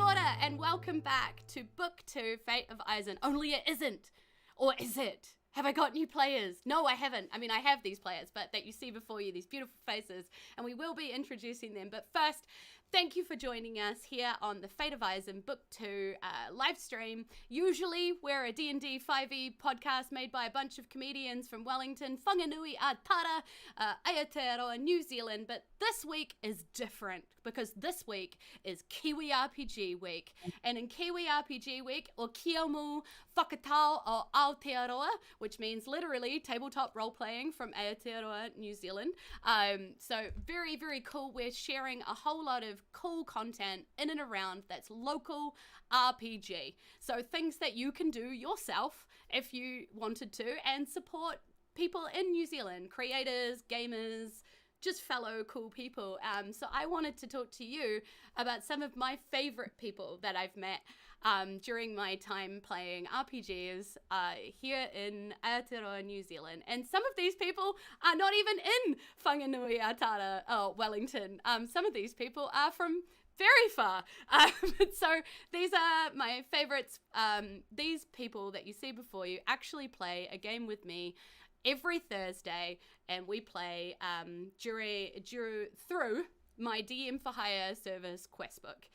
Kia ora, and welcome back to Book 2, Fate of Isen. Only it isn't. Or is it? Have I got new players? No, I haven't. I mean, I have these players, but that you see before you, these beautiful faces, and we will be introducing them. But first, thank you for joining us here on the Fate of Isen Book 2 live stream. Usually, we're a D&D 5e podcast made by a bunch of comedians from Wellington, Whanganui, Aotearoa, Aotearoa, New Zealand. But this week is different because this week is KiwiRPG Week. And in KiwiRPG Week, o kia mu whakatau o Aotearoa, which means literally tabletop role-playing from Aotearoa, New Zealand. So very, very cool. We're sharing a whole lot of cool content in and around that's local RPG. So things that you can do yourself if you wanted to and support people in New Zealand, creators, gamers, just fellow cool people. So I wanted to talk to you about some of my favorite people that I've met during my time playing RPGs here in Aotearoa, New Zealand. And some of these people are not even in Whanganui, Aotearoa, Wellington. Some of these people are from very far. So these are my favorites. These people that you see before you actually play a game with me every Thursday, and we play through my DM for Hire service Questbook.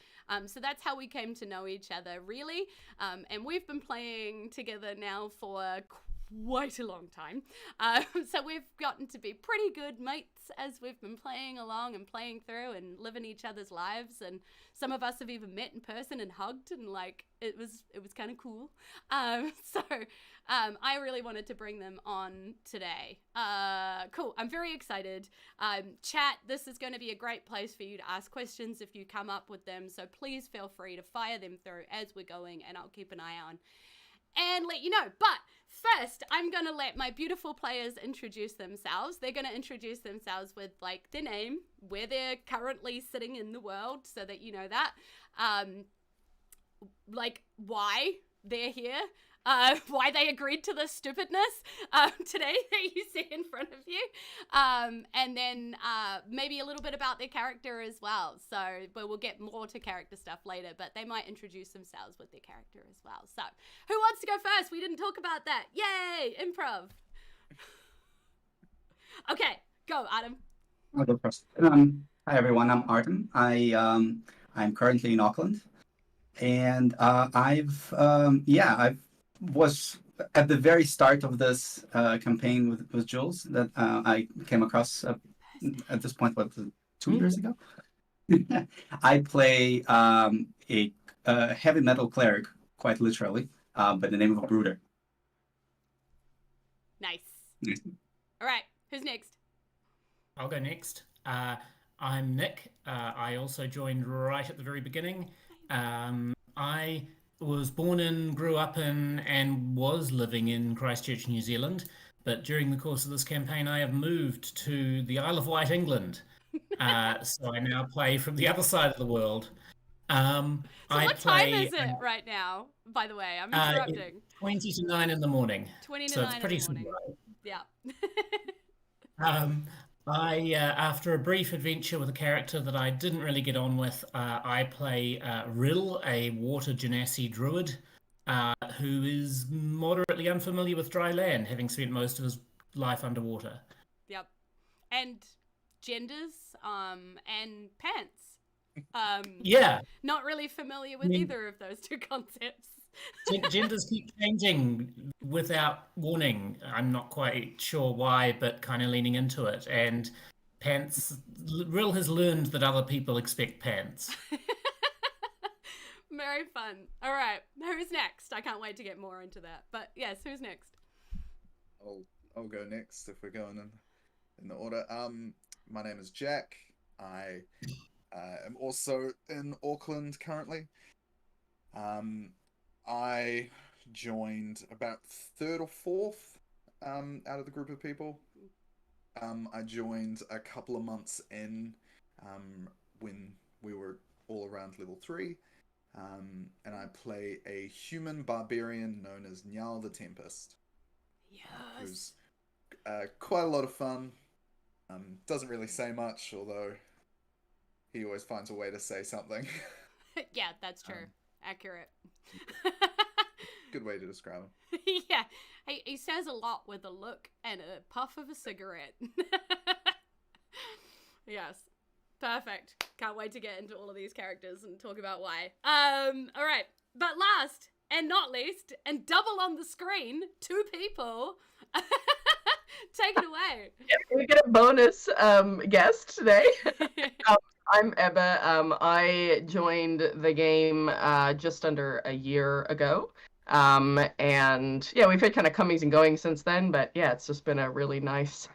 So that's how we came to know each other, really. And we've been playing together now for quite a long time. So we've gotten to be pretty good mates as we've been playing along and playing through and living each other's lives. And some of us have even met in person and hugged, and like it was kind of cool. So I really wanted to bring them on today. Cool. I'm very excited. Chat, this is going to be a great place for you to ask questions if you come up with them. So please feel free to fire them through as we're going, and I'll keep an eye on and let you know. But first, I'm going to let my beautiful players introduce themselves. They're going to introduce themselves with like their name, where they're currently sitting in the world so that you know that, like why they're here, why they agreed to this stupidness today that you see in front of you, and then maybe a little bit about their character as well. So, but we'll get more to character stuff later, but they might introduce themselves with their character as well. So, who wants to go first? We didn't talk about that. Yay, improv. Okay, go, Artem. I'll go first. Hi everyone, I'm Artem. I'm currently in Auckland, and I was at the very start of this campaign with Julz that I came across at this point, 2 years ago. I play a heavy metal cleric, quite literally, by the name of a Brooder. Nice. All right, who's next? I'll go next. I'm Nick. I also joined right at the very beginning. I was born in, grew up in, and was living in Christchurch, New Zealand. But during the course of this campaign, I have moved to the Isle of Wight, England. So I now play from the other side of the world. So what time is it right now, by the way? I'm interrupting. 20 to 9 in the morning. 20 to so 9 it's pretty in the morning. small. Yeah. After a brief adventure with a character that I didn't really get on with, I play Rill, a water genasi druid, who is moderately unfamiliar with dry land, having spent most of his life underwater. Yep. And genders, and pants. Yeah. Not really familiar with either of those two concepts. Genders keep changing without warning. I'm not quite sure why, but kind of leaning into it. And pants, Rill has learned that other people expect pants. Very fun. All right, who's next? I can't wait to get more into that. But yes, who's next? I'll go next if we're going in the order. My name is Jack. I am also in Auckland currently. I joined about third or fourth out of the group of people. I joined a couple of months in when we were all around level 3. And I play a human barbarian known as Njal the Tempest. Yes. Who's quite a lot of fun. Doesn't really say much, although he always finds a way to say something. Yeah, that's true. Accurate. Good way to describe him. Yeah, he says a lot with a look and a puff of a cigarette. Yes, perfect. Can't wait to get into all of these characters and talk about why. All right, but last and not least, and double on the screen, 2 people. Take it away. Yeah, we get a bonus guest today. I'm Ebbe. I joined the game just under a year ago. And yeah, we've had kind of comings and goings since then, but yeah, it's just been a really nice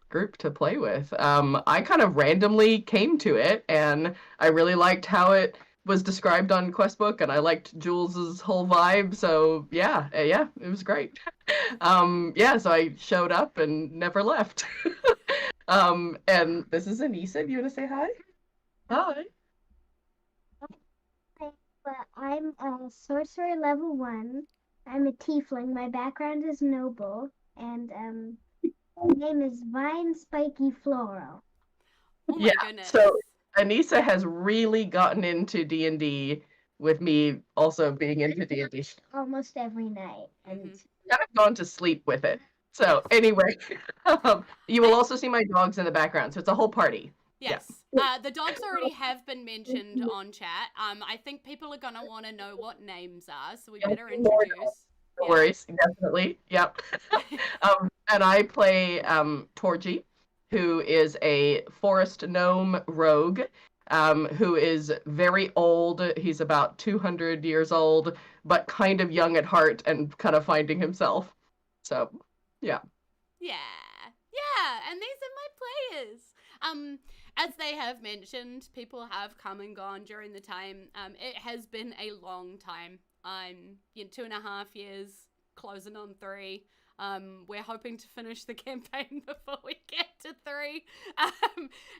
group to play with. I kind of randomly came to it, and I really liked how it was described on Questbook, and I liked Julz's whole vibe, so yeah, it was great. So I showed up and never left. And this is Anissa. You want to say hi? Hi. But I'm a sorcerer level 1. I'm a tiefling. My background is noble, and my name is Vine Spiky Floral. Oh my goodness. So Anissa has really gotten into D&D with me also being into D&D. Almost every night. And Kind of gone to sleep with it. So anyway, you will also see my dogs in the background. So it's a whole party. Yes. The dogs already have been mentioned on chat. I think people are going to want to know what names are, so we better introduce. No worries, definitely. Yep. And I play Torji, who is a forest gnome rogue, who is very old. He's about 200 years old, but kind of young at heart and kind of finding himself. So, yeah. Yeah, and these are my players. As they have mentioned, people have come and gone during the time. It has been a long time. 2.5 years, closing on 3. We're hoping to finish the campaign before we get to 3.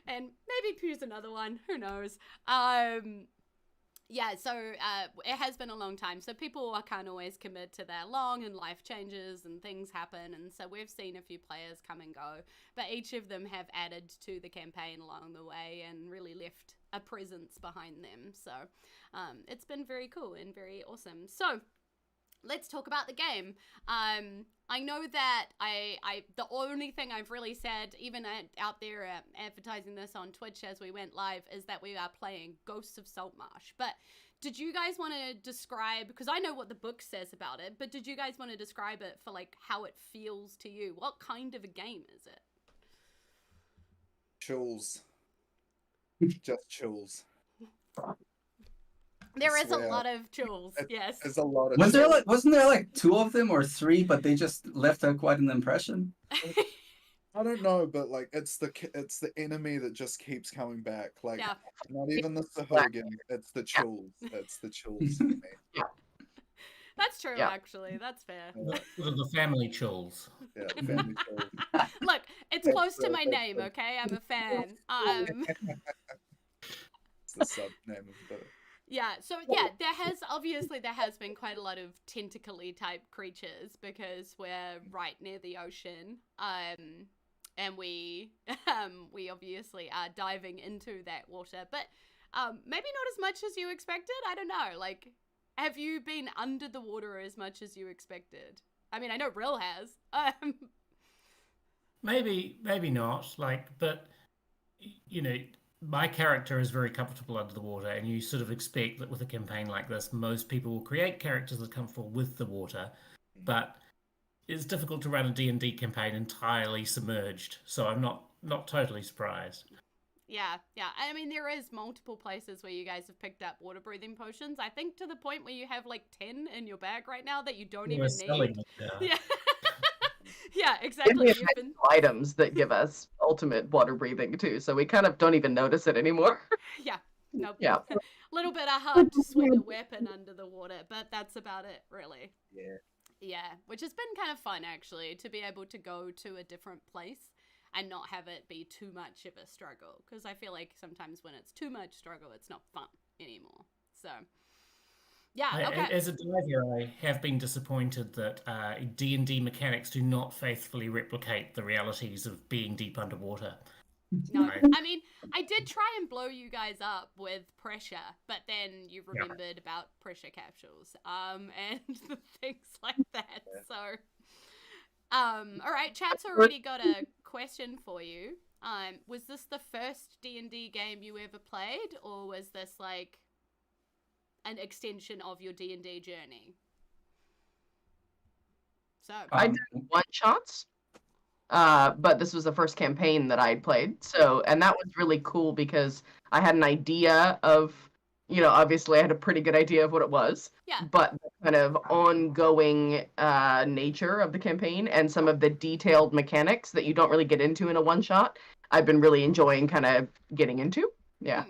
And maybe choose another one. Who knows? It has been a long time. So people can't always commit to that long, and life changes and things happen. And so we've seen a few players come and go, but each of them have added to the campaign along the way and really left a presence behind them. So it's been very cool and very awesome. So let's talk about the game. I know that the only thing I've really said, even out there advertising this on Twitch as we went live, is that we are playing Ghosts of Saltmarsh. But did you guys want to describe, because I know what the book says about it, but did you guys want to describe it for like how it feels to you? What kind of a game is it? Chills. Just chills. There is a lot of chills. Yes. There's a lot of. Wasn't there like 2 of them or 3, but they just left quite an impression? I don't know, but like it's the enemy that just keeps coming back. Like not even the Sahurgan, it's the chills. It's the chills for me. That's true, actually. That's fair. The family chills. Yeah, family chills. Look, it's close to my name, okay? I'm a fan. It's the sub name of the. Yeah, so yeah, there has been quite a lot of tentacly type creatures because we're right near the ocean. And we obviously are diving into that water, but maybe not as much as you expected. I don't know. Like, have you been under the water as much as you expected? I mean, I know Rill has. Maybe not. Like, but you know, my character is very comfortable under the water, and you sort of expect that with a campaign like this, most people will create characters that are comfortable with the water, but it's difficult to run a D&D campaign entirely submerged, so I'm not totally surprised. Yeah. I mean, there is multiple places where you guys have picked up water breathing potions. I think to the point where you have like 10 in your bag right now that you don't even need. Yeah. Yeah, exactly. We have items that give us ultimate water breathing too, so we kind of don't even notice it anymore. Yeah. Nope. Yeah. A little bit of hard to swing a weapon under the water, but that's about it, really. Yeah, which has been kind of fun, actually, to be able to go to a different place and not have it be too much of a struggle. Because I feel like sometimes when it's too much struggle, it's not fun anymore. So, yeah, okay. As a diver, I have been disappointed that D&D mechanics do not faithfully replicate the realities of being deep underwater. No, Right. I mean, I did try and blow you guys up with pressure, but then you remembered about pressure capsules, and things like that. So, all right, chat's already got a question for you. Was this the first D&D game you ever played, or was this like an extension of your D&D journey? So, I did one shots, but this was the first campaign that I had played. So, and that was really cool because I had an idea of, obviously I had a pretty good idea of what it was. Yeah. But the kind of ongoing nature of the campaign and some of the detailed mechanics that you don't really get into in a one shot, I've been really enjoying kind of getting into. Yeah.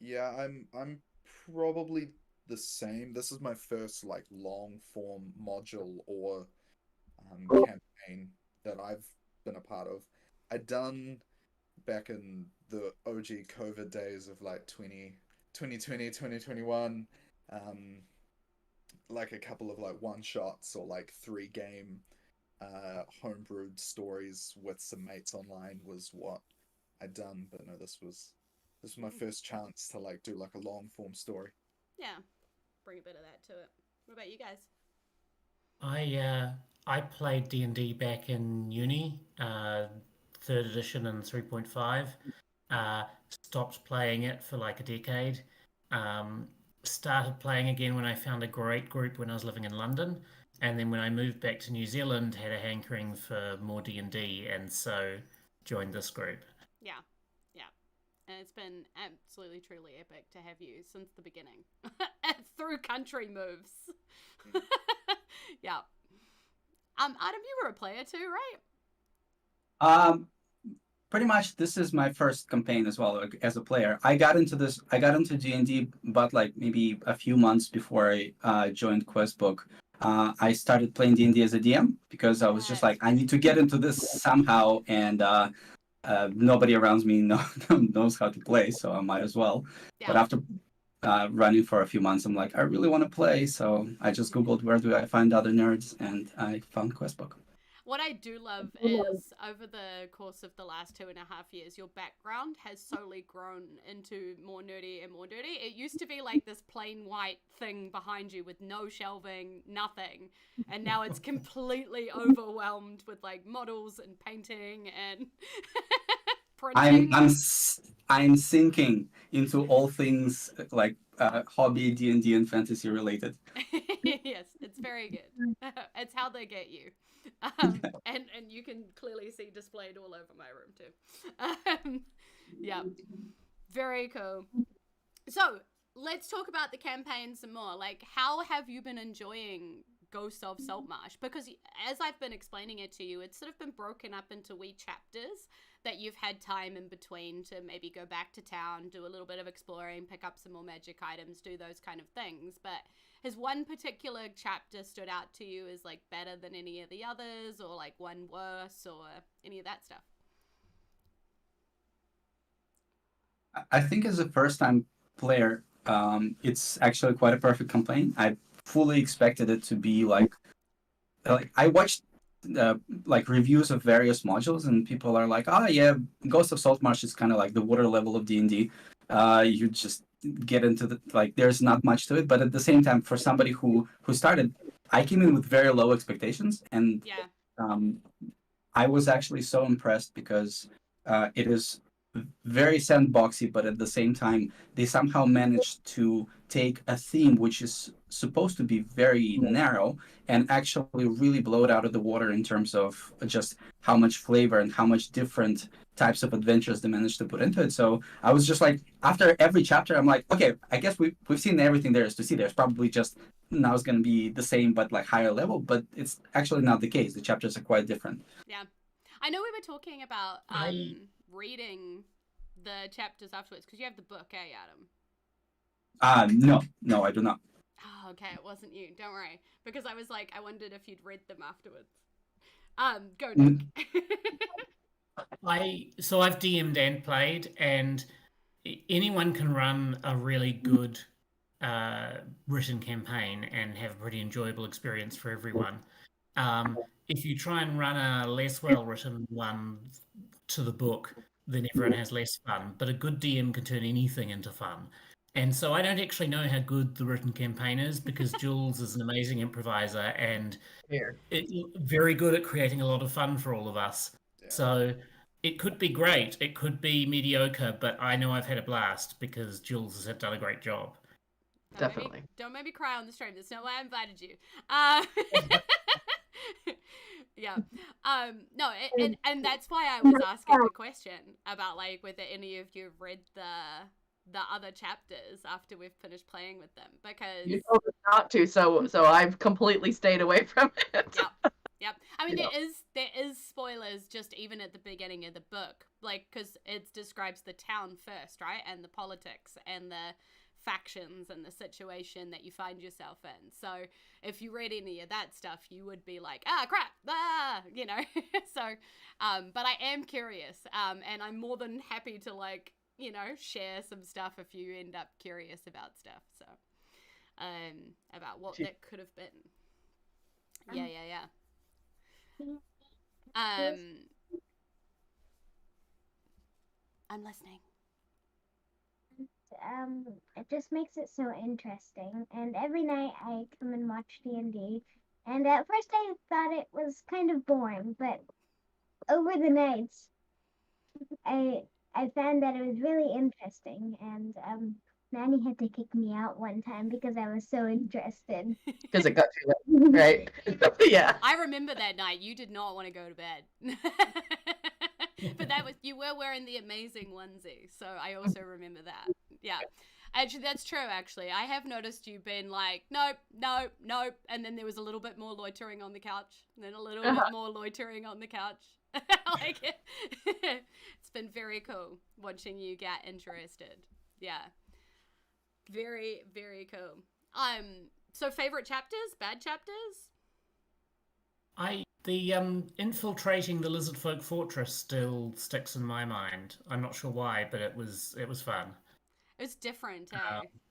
Yeah, I'm probably the same. This is my first like long form module or campaign that I've been a part of. I'd done back in the OG COVID days of like 2020, 2021, like a couple of like one shots or like 3 game homebrewed stories with some mates online was what I'd done. But no, this was my first chance to like do like a long form story. Yeah, bring a bit of that to it. What about you guys? I played D&D back in uni, 3rd edition and 3.5. Stopped playing it for like a decade. Started playing again when I found a great group when I was living in London, and then when I moved back to New Zealand, had a hankering for more D&D, and so joined this group. Yeah. And it's been absolutely, truly epic to have you since the beginning. Through country moves. Yeah. Artem, you were a player too, right? Pretty much this is my first campaign as well, like, as a player. I got into D&D, but like maybe a few months before I joined Questbook. I started playing D&D as a DM because I was just like, I need to get into this somehow, and nobody around me knows how to play, so I might as well. Yeah. But after running for a few months, I'm like, I really want to play, so I just Googled where do I find other nerds, and I found Questbook. What I do love is over the course of the last 2.5 years, your background has slowly grown into more nerdy and more dirty. It used to be like this plain white thing behind you with no shelving, nothing. And now it's completely overwhelmed with like models and painting and printing. I'm sinking into all things like hobby, D&D, and fantasy related. Yes, it's very good. It's how they get you. And you can clearly see displayed all over my room too. Yeah, very cool. So let's talk about the campaign some more. Like, how have you been enjoying Ghost of Saltmarsh? Because as I've been explaining it to you, it's sort of been broken up into wee chapters that you've had time in between to maybe go back to town, do a little bit of exploring, pick up some more magic items, do those kind of things. But has one particular chapter stood out to you as like better than any of the others, or like one worse, or any of that stuff? I think as a first-time player, it's actually quite a perfect campaign. I fully expected it to be like I watched like reviews of various modules, and people are like, "Ah, yeah, Ghost of Saltmarsh is kind of like the water level of D&D. You just get into the like, there's not much to it." But at the same time, for somebody who started, I came in with very low expectations, and I was actually so impressed because it is very sandboxy, but at the same time, they somehow managed to take a theme which is supposed to be very narrow and actually really blow it out of the water in terms of just how much flavor and how much different types of adventures they managed to put into it. So I was just like, after every chapter, I'm like, okay, I guess we've seen everything there is to see. There's probably just now it's going to be the same but like higher level, but it's actually not the case. The chapters are quite different. Yeah, I know we were talking about reading the chapters afterwards because you have the book, Adam? No, I do not. Oh, okay, it wasn't you. Don't worry, because I was like, I wondered if you'd read them afterwards. Go, Nick. I've DM'd and played, and anyone can run a really good written campaign and have a pretty enjoyable experience for everyone. if you try and run a less well-written one to the book, then everyone has less fun. But a good DM can turn anything into fun. And so I don't actually know how good the written campaign is because Jules is an amazing improviser and Here. very good at creating a lot of fun for all of us. Yeah. So it could be great, it could be mediocre, but I know I've had a blast because Jules has done a great job. Definitely. Don't make me cry on the stream. That's not why I invited you. Yeah. No, and that's why I was asking the question about like whether any of you have read the other chapters after we've finished playing with them, because You told us not to, so I've completely stayed away from it. Yep. I mean, Yeah. there is spoilers just even at the beginning of the book, like because it describes the town first, right, and the politics and the factions and the situation that you find yourself in. So if you read any of that stuff, you would be like, crap, you know. So, but I am curious, and I'm more than happy to like, you know, share some stuff if you end up curious about stuff. So, about what that could have been. Yeah. I'm listening. It just makes it so interesting. And every night I come and watch D&D. And at first I thought it was kind of boring, but over the nights, I found that it was really interesting. And Nanny had to kick me out one time because I was so interested. Because it got too late, right? Yeah. I remember that night. You did not want to go to bed. But you were wearing the amazing onesie, so I also remember that. Yeah. Actually, that's true, actually. I have noticed you been like, nope, and then there was a little bit more loitering on the couch, and then a little bit more loitering on the couch. Like, it's been very cool watching you get interested. Yeah. Very, very cool. So favorite chapters? Bad chapters? The infiltrating the Lizardfolk fortress still sticks in my mind. I'm not sure why, but it was fun. It was different,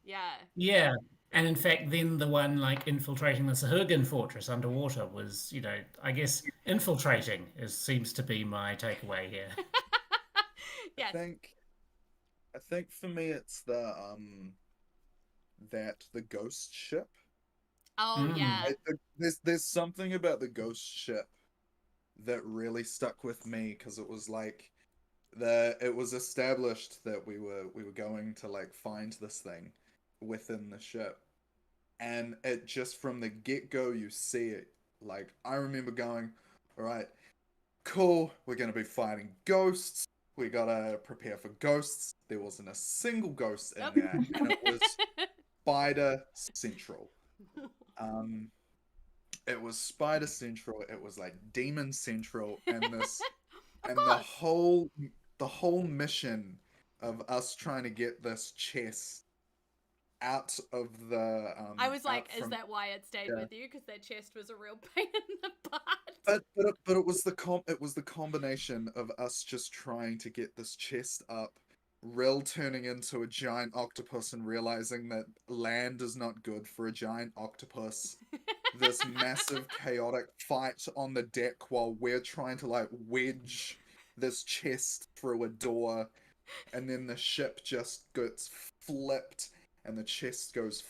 yeah. Yeah, and in fact, then the one like infiltrating the Sahurgan fortress underwater was, you know, I guess infiltrating seems to be my takeaway here. Yes. I think for me it's the ghost ship. Oh yeah. There's something about the ghost ship that really stuck with me because it was like it was established that we were going to like find this thing within the ship, and it just from the get-go you see it. Like I remember going, all right, cool, we're gonna be fighting ghosts. We gotta prepare for ghosts. There wasn't a single ghost in there, and it was Spider Central. It was Spider Central. It was like Demon Central, and this, and the whole mission of us trying to get this chest out of the. I was like, is that why it stayed with you? Because that chest was a real pain in the butt. But it was the combination of us just trying to get this chest up, Rill turning into a giant octopus and realizing that land is not good for a giant octopus. This massive chaotic fight on the deck while we're trying to like wedge this chest through a door, and then the ship just gets flipped and the chest goes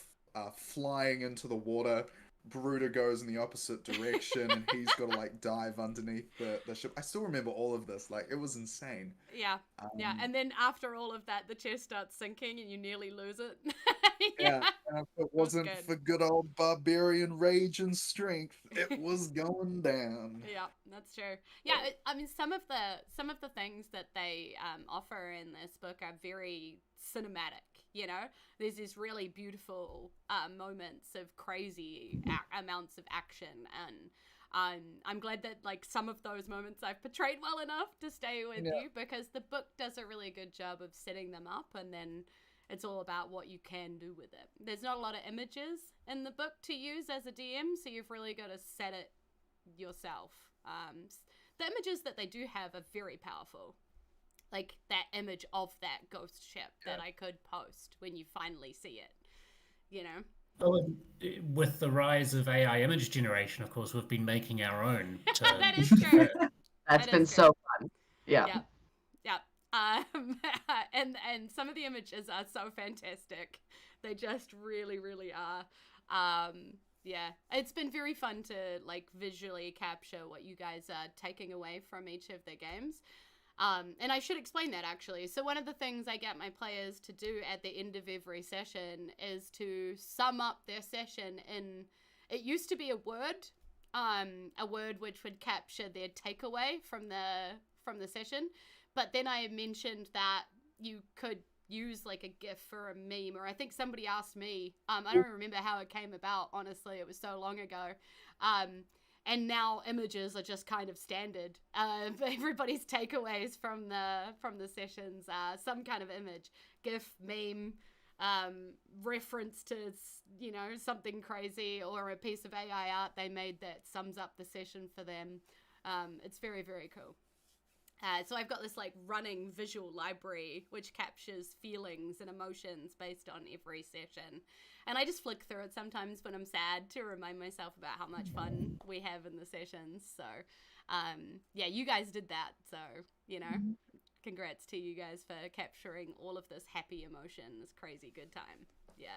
flying into the water. Bruder goes in the opposite direction and he's got to like dive underneath the ship. I still remember all of this. Like, it was insane. Yeah. And then after all of that, the chest starts sinking and you nearly lose it. Yeah. And if it wasn't for good old barbarian rage and strength, it was going down. Yeah, that's true. Yeah, I mean, some of the things that they offer in this book are very cinematic. You know, there's these really beautiful moments of crazy amounts of action, and I'm glad that like some of those moments I've portrayed well enough to stay with you, because the book does a really good job of setting them up, and then it's all about what you can do with it. There's not a lot of images in the book to use as a DM, so you've really got to set it yourself. The images that they do have are very powerful. Like that image of that ghost ship that I could post when you finally see it, you know? Oh, and with the rise of AI image generation, of course, we've been making our own. That is true. That's That been is so fun. Yeah. Yep. Yep. And some of the images are so fantastic. They just really, really are. Yeah, it's been very fun to like visually capture what you guys are taking away from each of the games. And I should explain that actually. So one of the things I get my players to do at the end of every session is to sum up their session in, it used to be a word which would capture their takeaway from the session. But then I mentioned that you could use like a GIF or a meme, or I think somebody asked me, I don't remember how it came about, honestly, it was so long ago. And now images are just kind of standard. Everybody's takeaways from the sessions are some kind of image, GIF, meme, reference to, you know, something crazy, or a piece of AI art they made that sums up the session for them. It's very, very cool. So I've got this like running visual library which captures feelings and emotions based on every session. And I just flick through it sometimes when I'm sad to remind myself about how much fun we have in the sessions. So yeah, you guys did that. So, you know, congrats to you guys for capturing all of this happy emotion, this crazy good time. Yeah.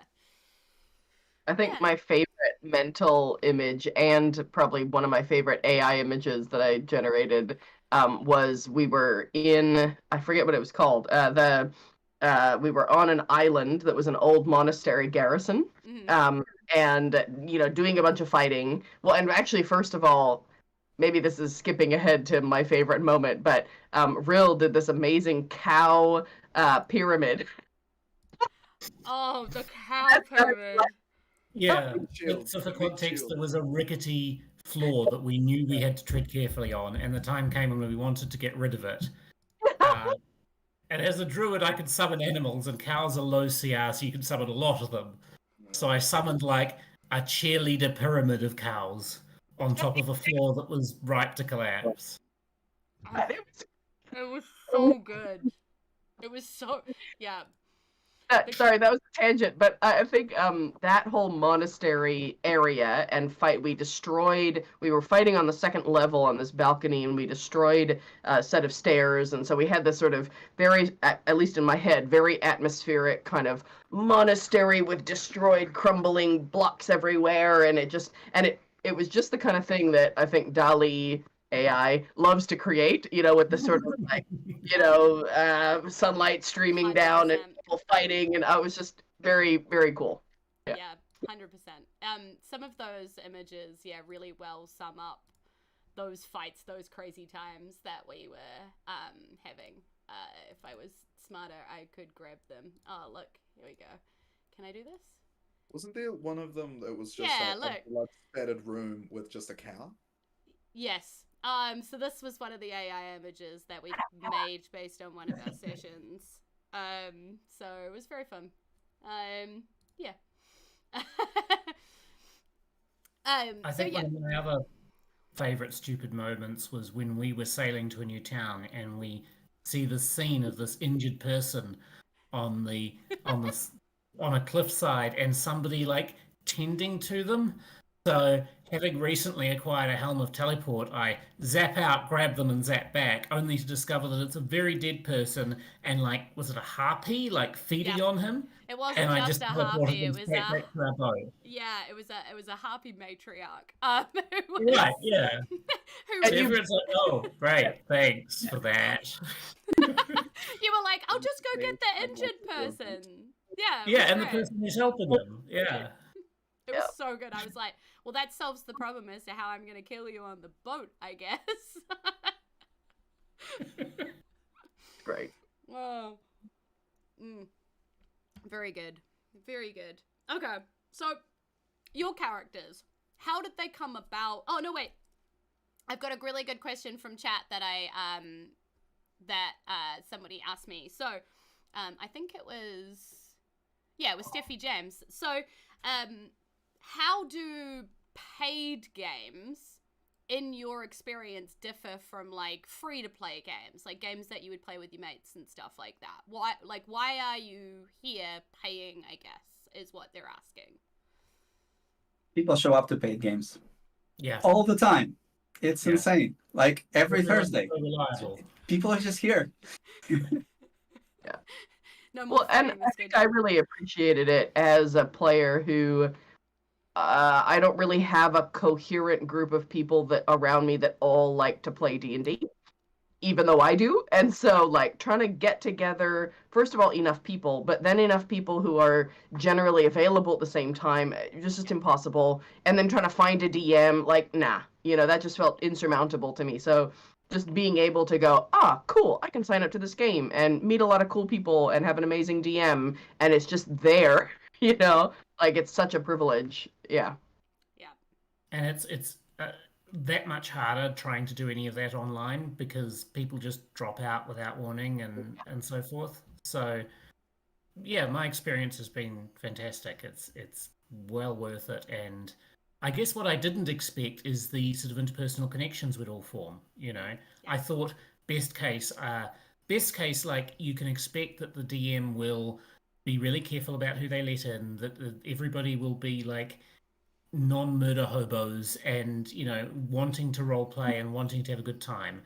I think my favorite mental image, and probably one of my favorite AI images that I generated, was we were in, I forget what it was called. We were on an island that was an old monastery garrison, and you know, doing a bunch of fighting. Well, and actually, first of all, maybe this is skipping ahead to my favorite moment, but Rill did this amazing cow pyramid. Oh, the cow pyramid. Yeah, Shield. so for Big context, shield. there was a rickety floor that we knew we had to tread carefully on, and the time came when we wanted to get rid of it. And as a druid, I could summon animals, and cows are low CR, so you can summon a lot of them. So I summoned like a cheerleader pyramid of cows on top of a floor that was ripe to collapse. It was so good. It was so, yeah. Sorry, that was a tangent, but I think that whole monastery area and fight, we were fighting on the second level on this balcony, and we destroyed a set of stairs, and so we had this sort of very, at least in my head, very atmospheric kind of monastery with destroyed, crumbling blocks everywhere, and it was just the kind of thing that I think DALL-E AI loves to create, you know, with the sort of like, you know, sunlight streaming down and 100%. people fighting, and it was just very, very cool. Yeah, 100%. Some of those images, yeah, really well sum up those fights, those crazy times that we were having. If I was smarter, I could grab them. Oh, look, here we go. Can I do this? Wasn't there one of them that was just Yeah, a look. blood-spattered room with just a cow? Yes. So this was one of the AI images that we made based on one of our sessions. So it was very fun. Yeah. I think one of my other favorite stupid moments was when we were sailing to a new town and we see the scene of this injured person on a cliffside and somebody like tending to them. So, having recently acquired a helm of teleport, I zap out, grab them, and zap back, only to discover that it's a very dead person, and like, was it a harpy, like feeding on him? It wasn't And I just just a teleported harpy. them It was straight back to our boat. it was a harpy matriarch. Right, yeah. Who So everyone's like, "Oh, great, thanks for that." You were like, "I'll just go get the injured person." Yeah. Yeah, and great. the person who's helping them. Yeah. It was so good. I was like, well, that solves the problem as to how I'm going to kill you on the boat, I guess. Great. Whoa. Very good. Very good. Okay. So, your characters, how did they come about? Oh, no, wait. I've got a really good question from chat that somebody asked me. So, I think it was Steffi James. So, how do paid games, in your experience, differ from like free-to-play games, like games that you would play with your mates and stuff like that? Why are you here paying, I guess, is what they're asking. People show up to paid games Yeah. all the time. It's Yeah. insane. Like every Everyone's Thursday, so reliable. people are just here. No more Well, and fighting the I think schedule. I really appreciated it as a player who I don't really have a coherent group of people that around me that all like to play D&D, even though I do. And so, like, trying to get together, first of all, enough people, but then enough people who are generally available at the same time, just impossible. And then trying to find a DM, like, nah, that just felt insurmountable to me. So just being able to go, cool, I can sign up to this game and meet a lot of cool people and have an amazing DM, and it's just there, like, it's such a privilege. Yeah. And it's that much harder trying to do any of that online because people just drop out without warning and so forth. So yeah, my experience has been fantastic. It's well worth it. And I guess what I didn't expect is the sort of interpersonal connections would all form. I thought best case, like you can expect that the DM will be really careful about who they let in, that everybody will be like non-murder hobos and wanting to role play and wanting to have a good time.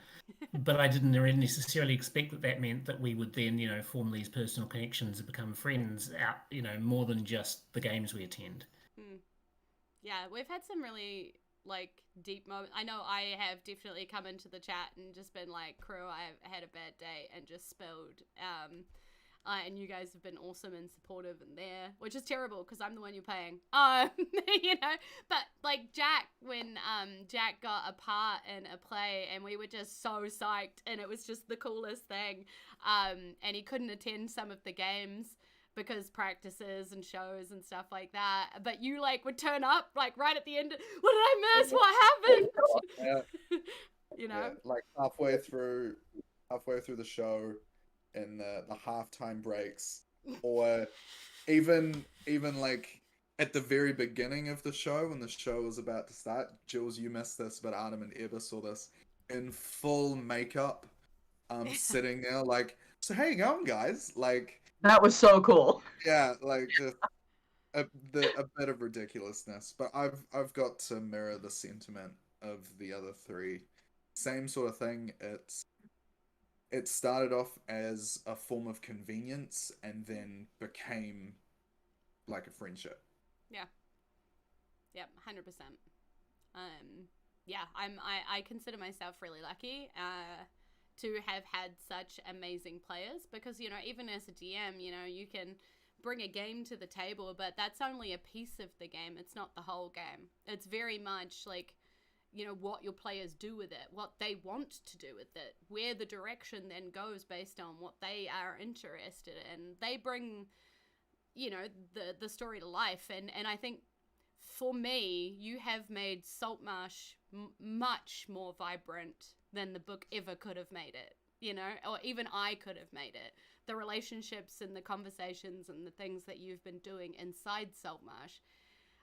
But I didn't necessarily expect that meant that we would then form these personal connections and become friends out more than just the games we attend. Yeah, we've had some really like deep moments. I know I have definitely come into the chat and just been like, crew, I've had a bad day, and just spilled. And you guys have been awesome and supportive and there, which is terrible because I'm the one you're paying. But like Jack, when Jack got a part in a play and we were just so psyched and it was just the coolest thing. And he couldn't attend some of the games because practices and shows and stuff like that. But you like would turn up like right at the end. What did I miss? What happened? Yeah, like halfway through the show. In the halftime breaks, or even like at the very beginning of the show when the show was about to start. Julz, you missed this, but Artem and Ebbe saw this in full makeup, sitting there like, so how you going, guys? Like that was so cool. Yeah, like just a bit of ridiculousness, but I've got to mirror the sentiment of the other three. Same sort of thing. It started off as a form of convenience and then became like a friendship. Yeah. Yep, 100%. Yeah, I consider myself really lucky to have had such amazing players because, even as a DM, you can bring a game to the table, but that's only a piece of the game. It's not the whole game. It's very much like, what your players do with it, what they want to do with it, where the direction then goes based on what they are interested in. They bring, the story to life. And I think for me, you have made Saltmarsh much more vibrant than the book ever could have made it, or even I could have made it. The relationships and the conversations and the things that you've been doing inside Saltmarsh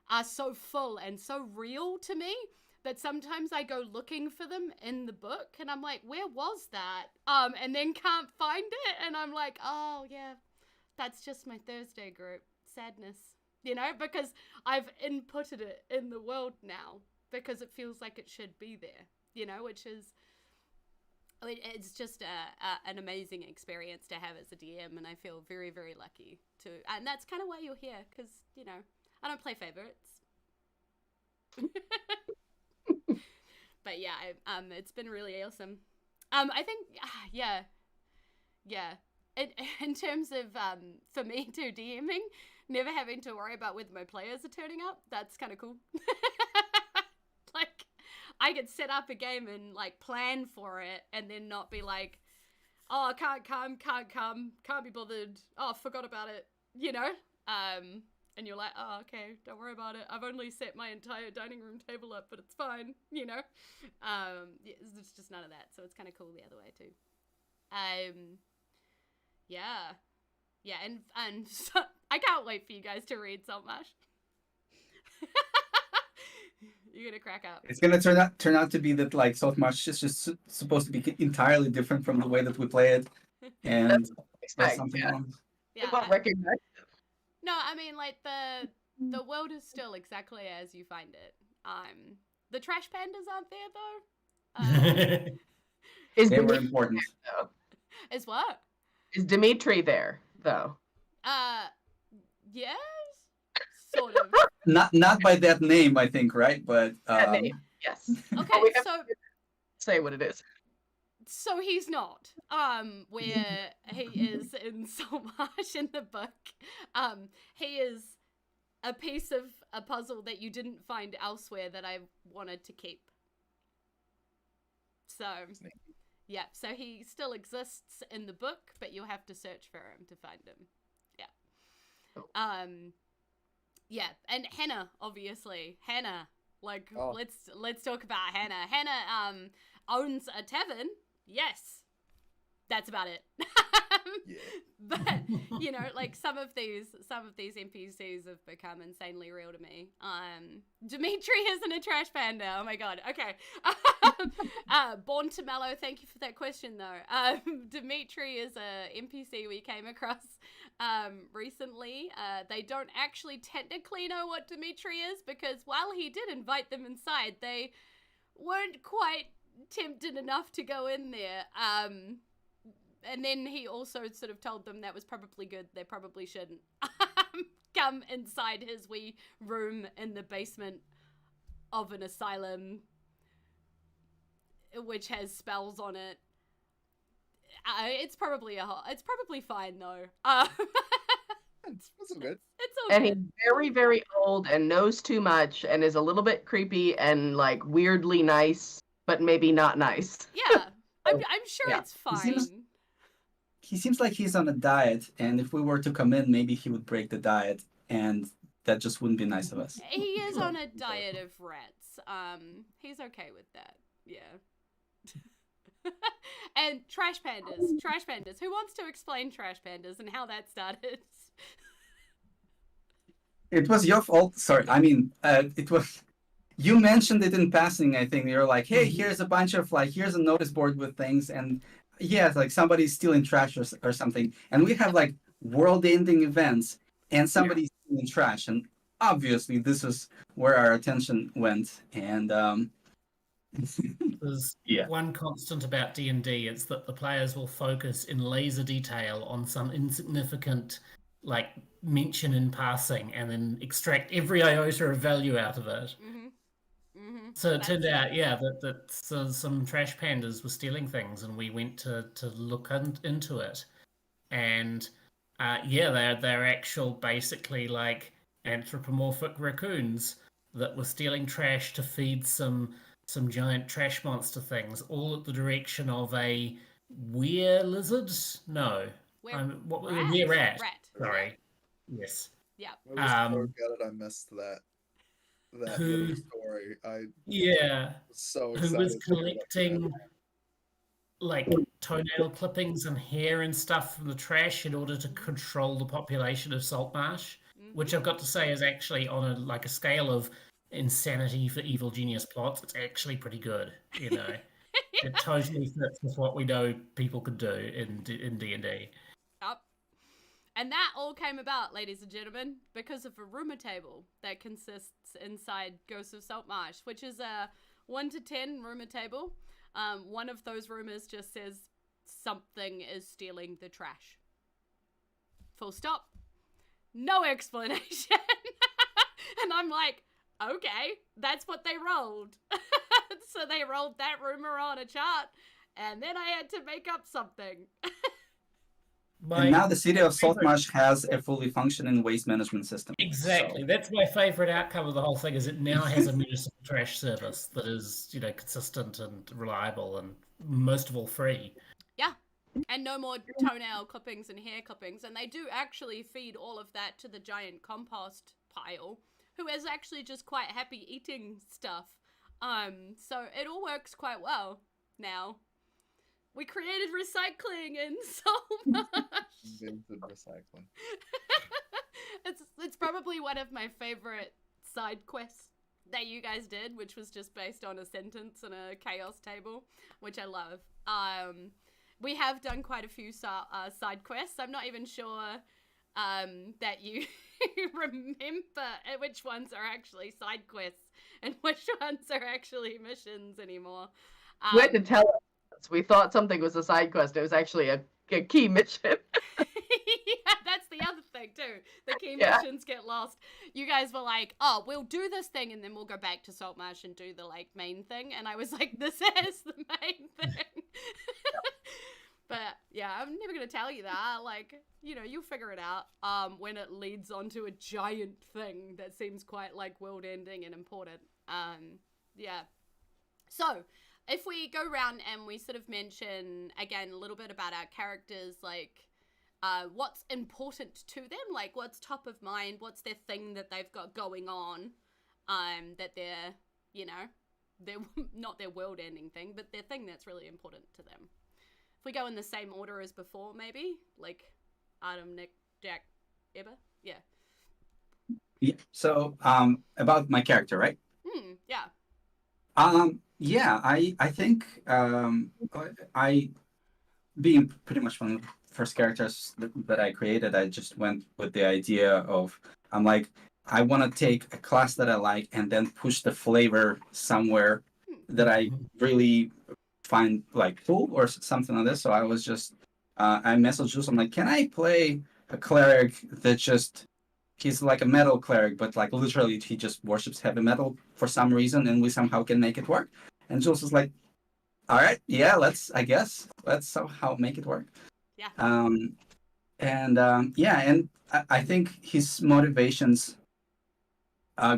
are so full and so real to me that sometimes I go looking for them in the book and I'm like, where was that? And then can't find it. And I'm like, oh yeah, that's just my Thursday group. Sadness, because I've inputted it in the world now because it feels like it should be there, which is, it's just an amazing experience to have as a DM. And I feel very, very lucky to, and that's kind of why you're here. Cause I don't play favorites. But yeah, it's been really awesome. I think, yeah. In terms of, for me too, DMing, never having to worry about whether my players are turning up, that's kind of cool. Like, I could set up a game and like plan for it and then not be like, oh, can't come, can't be bothered. Oh, forgot about it, And you're like, oh, okay, don't worry about it. I've only set my entire dining room table up, but it's fine, It's just none of that. So it's kind of cool the other way too. Yeah, and so, I can't wait for you guys to read Saltmarsh. You're gonna crack up. It's gonna turn out to be that like Saltmarsh is just supposed to be entirely different from the way that we play it, and there's something wrong. Yeah, I won't recognize. No, I mean, like, The world is still exactly as you find it. The trash pandas aren't there though. Is They were Dimitri important. there, though? Is what? Is Dimitri there though? Yes, sort of. Not by that name, I think, right? But That name, yes. Okay, But we have so to say what it is. so he's not. Where he is in Saltmarsh in the book. He is a piece of a puzzle that you didn't find elsewhere that I wanted to keep. So, yeah, so he still exists in the book, but you'll have to search for him to find him. Yeah. Yeah, and Hannah, obviously. Hannah, like, let's talk about Hannah. Hannah, owns a tavern. Yes. That's about it. Yeah. But you know, like some of these NPCs have become insanely real to me. Dimitri isn't a trash panda. Oh my god. Okay. Born to Mellow, thank you for that question though. Dimitri is a NPC we came across recently. They don't actually technically know what Dimitri is because while he did invite them inside, they weren't quite tempted enough to go in there. And then he also sort of told them that was probably good. They probably shouldn't come inside his wee room in the basement of an asylum, which has spells on it. It's probably fine though. It's all good. It's all And he's good. very, very old and knows too much and is a little bit creepy and like weirdly nice, but maybe not nice. Yeah, I'm sure Yeah. it's fine. He seems like he's on a diet, and if we were to come in, maybe he would break the diet, and that just wouldn't be nice of us. He is on a diet of rats. He's okay with that. Yeah. And trash pandas. Who wants to explain trash pandas and how that started? It was your fault. Sorry, I mean, it was. You mentioned it in passing. I think you're like, "Hey, here's a bunch of here's a notice board with things," and yeah, it's like somebody's stealing trash or something, and we have like world-ending events, and somebody's stealing trash, and obviously this is where our attention went, and There's Yeah. one constant about D&D, it's that the players will focus in laser detail on some insignificant like mention in passing and then extract every iota of value out of it. So it turned out, that some trash pandas were stealing things, and we went to look into it, and they're actual basically like anthropomorphic raccoons that were stealing trash to feed some giant trash monster things, all at the direction of a were lizard. No, were rat. Sorry, yes. Yeah. I was so gutted I missed that little story. I was so excited. Who was to hear about collecting like toenail clippings and hair and stuff from the trash in order to control the population of Saltmarsh, which I've got to say is actually on a scale of insanity for evil genius plots. It's actually pretty good, you know. It totally fits with what we know people could do in D&D. Yep. And that all came about, ladies and gentlemen, because of a rumor table that consists inside Ghosts of Saltmarsh, which is a 1 to 10 rumor table. One of those rumors just says something is stealing the trash. Full stop. No explanation. And I'm like, okay, that's what they rolled. So they rolled that rumor on a chart, and then I had to make up something. And now the city of Saltmarsh has a fully functioning waste management system. Exactly. So. That's my favorite outcome of the whole thing, is it now has a municipal trash service that is, consistent and reliable and most of all free. Yeah. And no more toenail clippings and hair clippings. And they do actually feed all of that to the giant compost pile, who is actually just quite happy eating stuff. So it all works quite well now. We created recycling in Saltmarsh. Invented recycling. It's probably one of my favorite side quests that you guys did, which was just based on a sentence and a chaos table, which I love. We have done quite a few side quests. I'm not even sure that you remember which ones are actually side quests and which ones are actually missions anymore. You had to tell us. We thought something was a side quest. It was actually a key mission. Yeah, that's the other thing too. The key missions get lost. You guys were like, "Oh, we'll do this thing, and then we'll go back to Saltmarsh and do the like main thing." And I was like, "This is the main thing." But yeah, I'm never gonna tell you that. Like, you know, you'll figure it out when it leads onto a giant thing that seems quite like world-ending and important. Yeah. So, if we go around and we sort of mention again a little bit about our characters, like what's important to them, like what's top of mind, what's their thing that they've got going on, that they're, you know, they're not their world-ending thing, but their thing that's really important to them. If we go in the same order as before, maybe like Artem, Nick, Jack, Ebbe, yeah. Yeah. So about my character, right? Yeah. Yeah, I think I being pretty much one of the first characters that I created, I just went with the idea of I'm like I want to take a class that I like and then push the flavor somewhere that I really find like cool or something like this. So I was just I messaged Jules. I'm like, can I play a cleric that just he's like a metal cleric, but like literally he just worships heavy metal for some reason, and we somehow can make it work. And Jules was like, all right, yeah, let's somehow make it work. Yeah. Yeah, and I think his motivations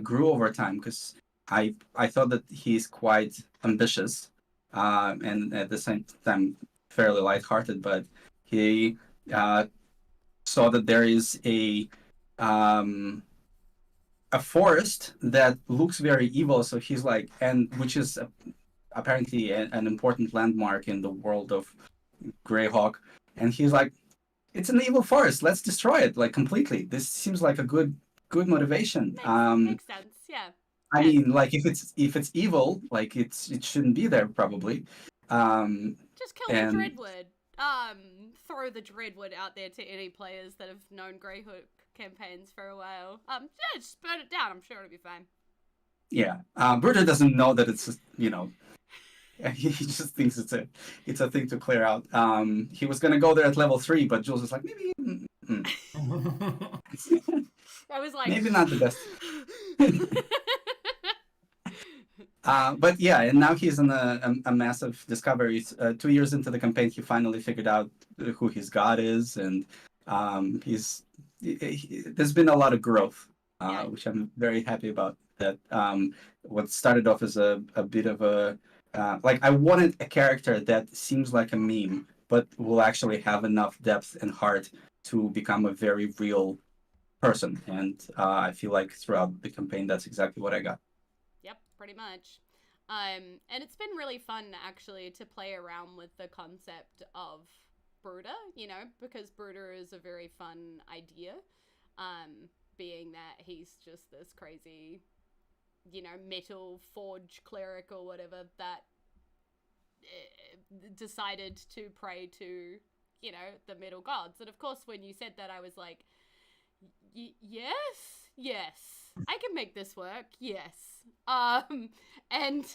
grew over time because I thought that he's quite ambitious, and at the same time fairly lighthearted, but he saw that there is a forest that looks very evil, so he's like, and which is apparently an important landmark in the world of Greyhawk, and he's like, it's an evil forest, let's destroy it like completely. This seems like a good motivation. Makes sense, yeah. I mean, like if it's evil, like it shouldn't be there probably. Just kill the Dreadwood. Throw the Dreadwood out there to any players that have known Greyhawk campaigns for a while. Yeah, just burn it down. I'm sure it'll be fine. Yeah, Bruder doesn't know that it's, you know, he just thinks it's a thing to clear out. He was gonna go there at level 3, but Jules was like, maybe. I was like, maybe not the best. But yeah, and now he's in a massive discovery. 2 years into the campaign, he finally figured out who his god is, and there's been a lot of growth, which I'm very happy about. That what started off as a bit of a like I wanted a character that seems like a meme, but will actually have enough depth and heart to become a very real person, and I feel like throughout the campaign, that's exactly what I got. Yep, pretty much. And it's been really fun actually to play around with the concept of Brooder, you know, because Brooder is a very fun idea, being that he's just this crazy, you know, metal forge cleric or whatever that decided to pray to, you know, the metal gods. And of course, when you said that, I was like, yes, I can make this work. Yes. And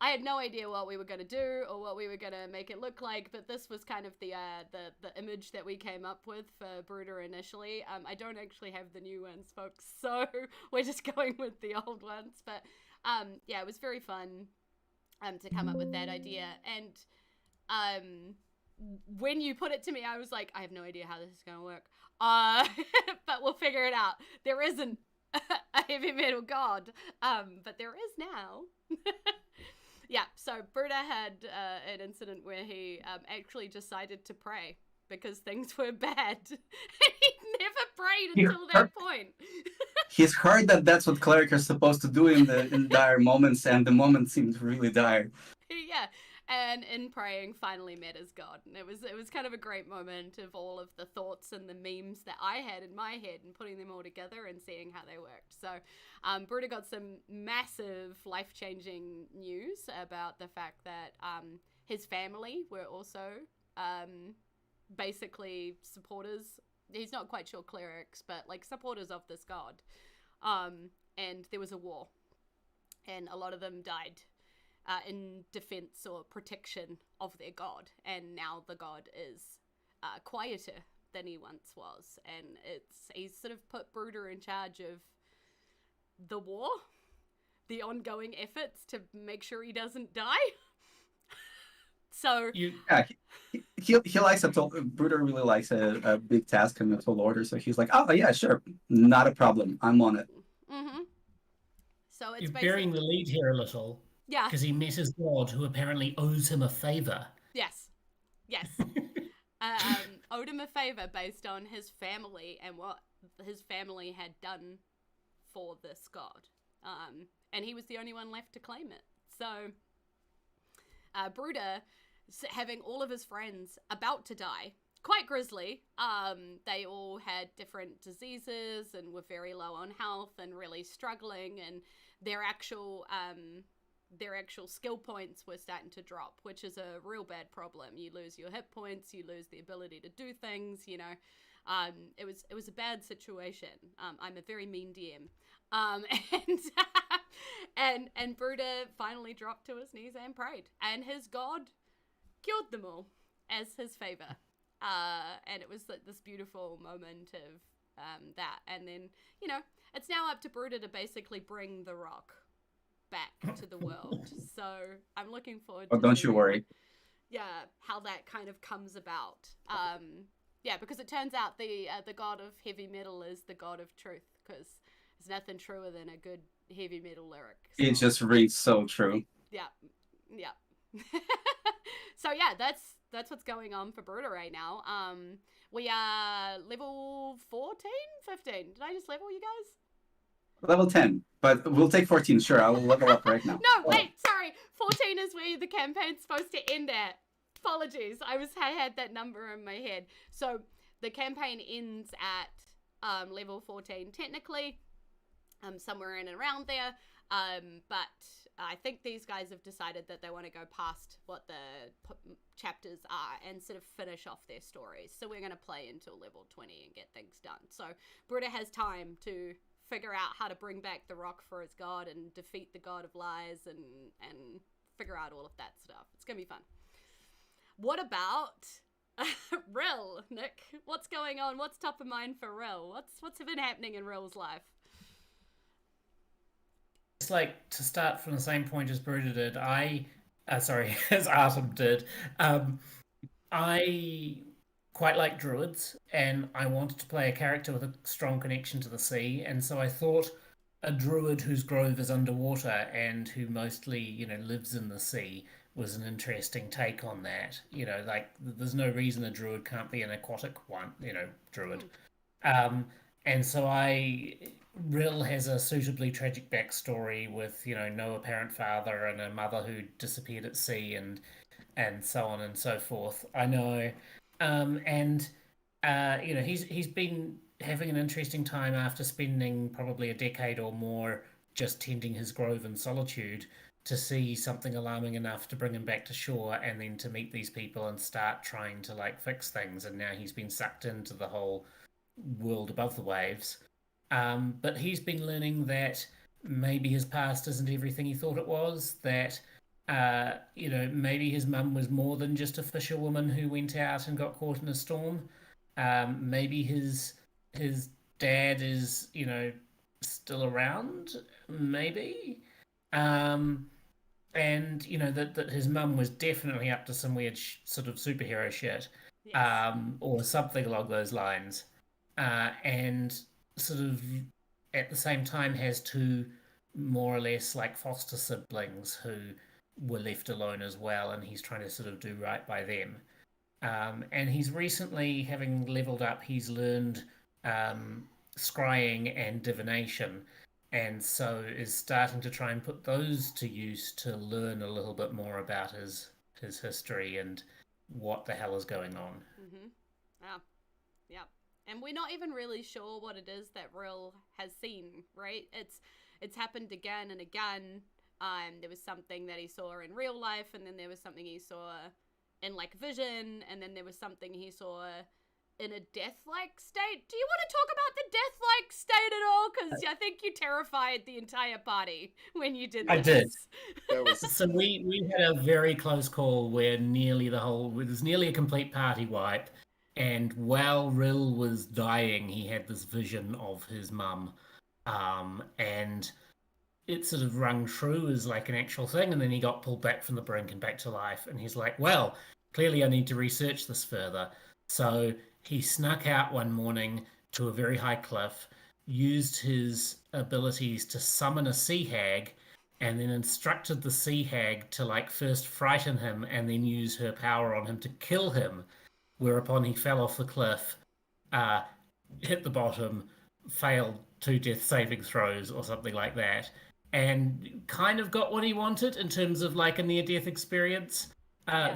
I had no idea what we were going to do or what we were going to make it look like, but this was kind of the image that we came up with for Brooder initially. I don't actually have the new ones, folks, so we're just going with the old ones. But yeah, it was very fun to come up with that idea. And when you put it to me, I was like, I have no idea how this is going to work. But we'll figure it out. There isn't a heavy metal god, but there is now. Yeah, so Brooder had an incident where he actually decided to pray because things were bad. He never prayed until that point. He's heard that that's what clerics are supposed to do in dire moments, and the moment seemed really dire. Yeah, and in praying finally met his god, and it was kind of a great moment of all of the thoughts and the memes that I had in my head and putting them all together and seeing how they worked. So Brooder got some massive life-changing news about the fact that his family were also basically supporters he's not quite sure clerics, but like supporters of this god. And there was a war, and a lot of them died in defense or protection of their god, and now the god is quieter than he once was, and he's sort of put Bruder in charge of the war, the ongoing efforts to make sure he doesn't die. So Yeah, he likes Bruder really likes a big task and a tall order, so he's like, oh yeah, sure, not a problem, I'm on it. So it's You're basically bearing the lead here a little. Yeah. Because he met his god, who apparently owes him a favor. Yes. Owed him a favor based on his family and what his family had done for this god. And he was the only one left to claim it. So Bruder, having all of his friends about to die, quite grisly. They all had different diseases and were very low on health and really struggling, and their actual skill points were starting to drop, which is a real bad problem. You lose your hit points, you lose the ability to do things, you know. It was a bad situation. I'm a very mean DM. And Bruder finally dropped to his knees and prayed, and his god cured them all as his favor. And it was like this beautiful moment of that. And then, you know, it's now up to Bruder to basically bring the rock back to the world. So I'm looking forward to don't you worry. Yeah, how that kind of comes about. Yeah, because it turns out the god of heavy metal is the god of truth, because there's nothing truer than a good heavy metal lyric. So. It just reads so true. Yeah. So yeah, that's what's going on for Bruder right now. We are level 14, 15. Did I just level you guys? Level 10, but we'll take 14. Sure, I'll level up right now. No, wait, sorry. 14 is where the campaign's supposed to end at. Apologies, I had that number in my head. So the campaign ends at level 14 technically, somewhere in and around there. But I think these guys have decided that they want to go past what the chapters are and sort of finish off their stories. So we're going to play until level 20 and get things done. So Bruder has time to figure out how to bring back the rock for his god and defeat the god of lies and figure out all of that stuff. It's going to be fun. What about Rill, Nick? What's going on? What's top of mind for Rill? What's been happening in Rill's life? It's like, to start from the same point as Bruder did, as Artem did, I quite like druids, and I wanted to play a character with a strong connection to the sea, and so I thought a druid whose grove is underwater and who mostly, you know, lives in the sea was an interesting take on that. You know, like, there's no reason a druid can't be an aquatic one, you know, druid. And so Rill has a suitably tragic backstory with, you know, no apparent father and a mother who disappeared at sea and so on and so forth. I know. You know, he's been having an interesting time after spending probably a decade or more just tending his grove in solitude, to see something alarming enough to bring him back to shore, and then to meet these people and start trying to, like, fix things. And now he's been sucked into the whole world above the waves. But he's been learning that maybe his past isn't everything he thought it was, that you know, maybe his mum was more than just a fisherwoman who went out and got caught in a storm. Maybe his dad is, you know, still around, maybe. And, you know, that his mum was definitely up to some weird sort of superhero shit. Yes. Or something along those lines. And sort of at the same time has two more or less like foster siblings who were left alone as well, and he's trying to sort of do right by them. And he's recently, having leveled up, he's learned scrying and divination, and so is starting to try and put those to use to learn a little bit more about his history and what the hell is going on. Yeah. And we're not even really sure what it is that Rill has seen, right? It's happened again and again. There was something that he saw in real life, and then there was something he saw in, like, vision, and then there was something he saw in a death-like state. Do you want to talk about the death-like state at all? Because I think you terrified the entire party when you did this. I did. That was So we had a very close call where it was nearly a complete party wipe. And while Rill was dying, he had this vision of his mum. And it sort of rung true as like an actual thing. And then he got pulled back from the brink and back to life. And he's like, well, clearly I need to research this further. So he snuck out one morning to a very high cliff, used his abilities to summon a sea hag, and then instructed the sea hag to like first frighten him and then use her power on him to kill him, whereupon he fell off the cliff, hit the bottom, failed 2 death saving throws or something like that, and kind of got what he wanted in terms of like a near-death experience,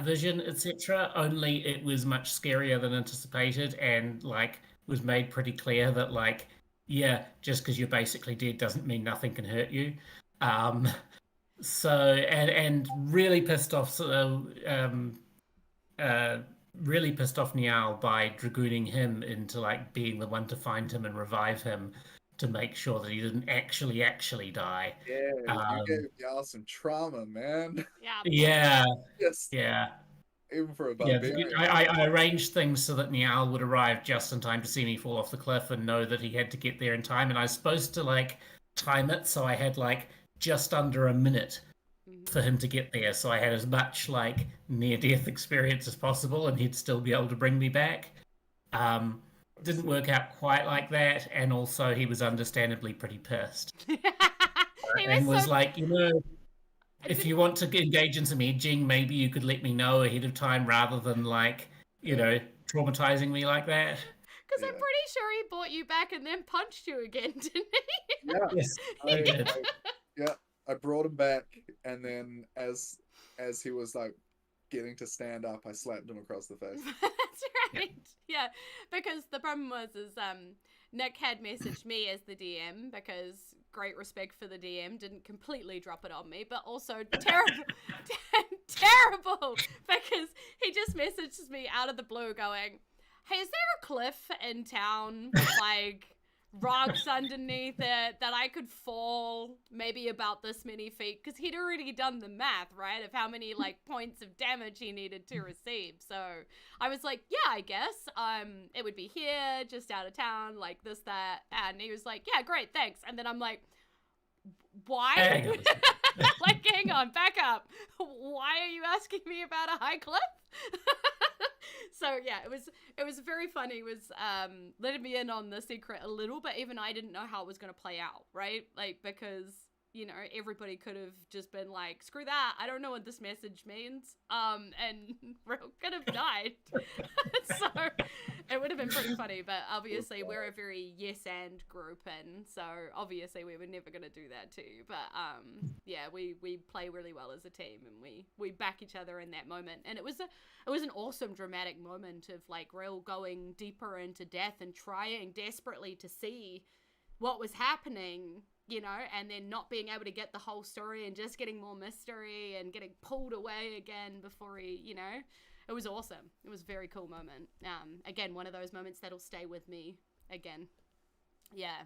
vision, etc. Only it was much scarier than anticipated, and like was made pretty clear that like, yeah, just because you're basically dead doesn't mean nothing can hurt you. So and really pissed off really pissed off Niall by dragooning him into like being the one to find him and revive him to make sure that he didn't actually die. Yeah, you gave y'all some trauma, man. Yeah. Yes. Yeah. Even for a Yeah, barbarian. I arranged things so that Niall would arrive just in time to see me fall off the cliff and know that he had to get there in time. And I was supposed to like time it, so I had like just under a minute for him to get there. So I had as much like near-death experience as possible, and he'd still be able to bring me back. Didn't work out quite like that, and also he was understandably pretty pissed. And was like, you know, if you want to engage in some edging, maybe you could let me know ahead of time rather than like, you know, traumatizing me like that. Because I'm pretty sure he brought you back and then punched you again, didn't he? Yeah. Yes, he did. I brought him back, and then as he was like getting to stand up, I slapped him across the face. That's right. Yeah, because the problem was Nick had messaged me as the DM because great respect for the DM, didn't completely drop it on me, but also terrible, terrible because he just messaged me out of the blue going, hey, is there a cliff in town with like rocks underneath it that I could fall maybe about this many feet? Because he'd already done the math, right, of how many like points of damage he needed to receive. So I was like, yeah, I guess it would be here, just out of town, like this, that. And he was like, yeah, great, thanks. And then I'm like, why? Like, hang on, back up. Why are you asking me about a high cliff? So yeah, it was very funny. It was letting me in on the secret a little, but even I didn't know how it was going to play out, right? Like, because, you know, everybody could have just been like, screw that, I don't know what this message means, and we could have died. So it would have been pretty funny, but obviously we're a very yes and group, and so obviously we were never going to do that to you. But yeah, we play really well as a team, and we back each other in that moment, and it was an awesome dramatic moment of like Rill going deeper into death and trying desperately to see what was happening, you know, and then not being able to get the whole story and just getting more mystery and getting pulled away again before he, you know, it was awesome. It was a very cool moment. Again, one of those moments that'll stay with me again. Yeah.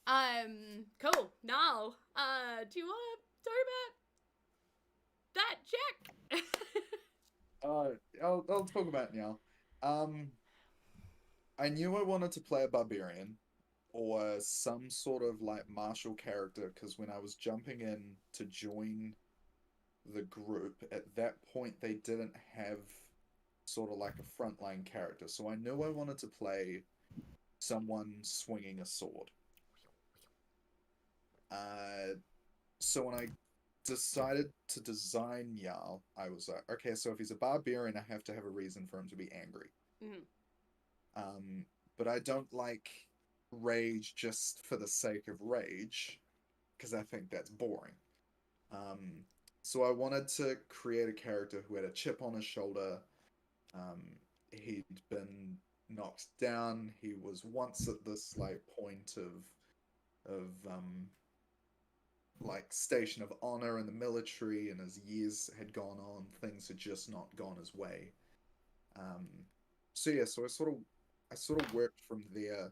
Cool. Now, do you want to talk about that, Jack? I'll talk about now. I knew I wanted to play a barbarian or some sort of like martial character, because when I was jumping in to join the group, at that point they didn't have sort of like a frontline character, so I knew I wanted to play someone swinging a sword. So when I decided to design Jarl, I was like, okay, so if he's a barbarian, I have to have a reason for him to be angry. But I don't like rage just for the sake of rage, because I think that's boring. So I wanted to create a character who had a chip on his shoulder. He'd been knocked down. He was once at this like point of like station of honor in the military, and as years had gone on, things had just not gone his way. so yeah, so I sort of worked from there,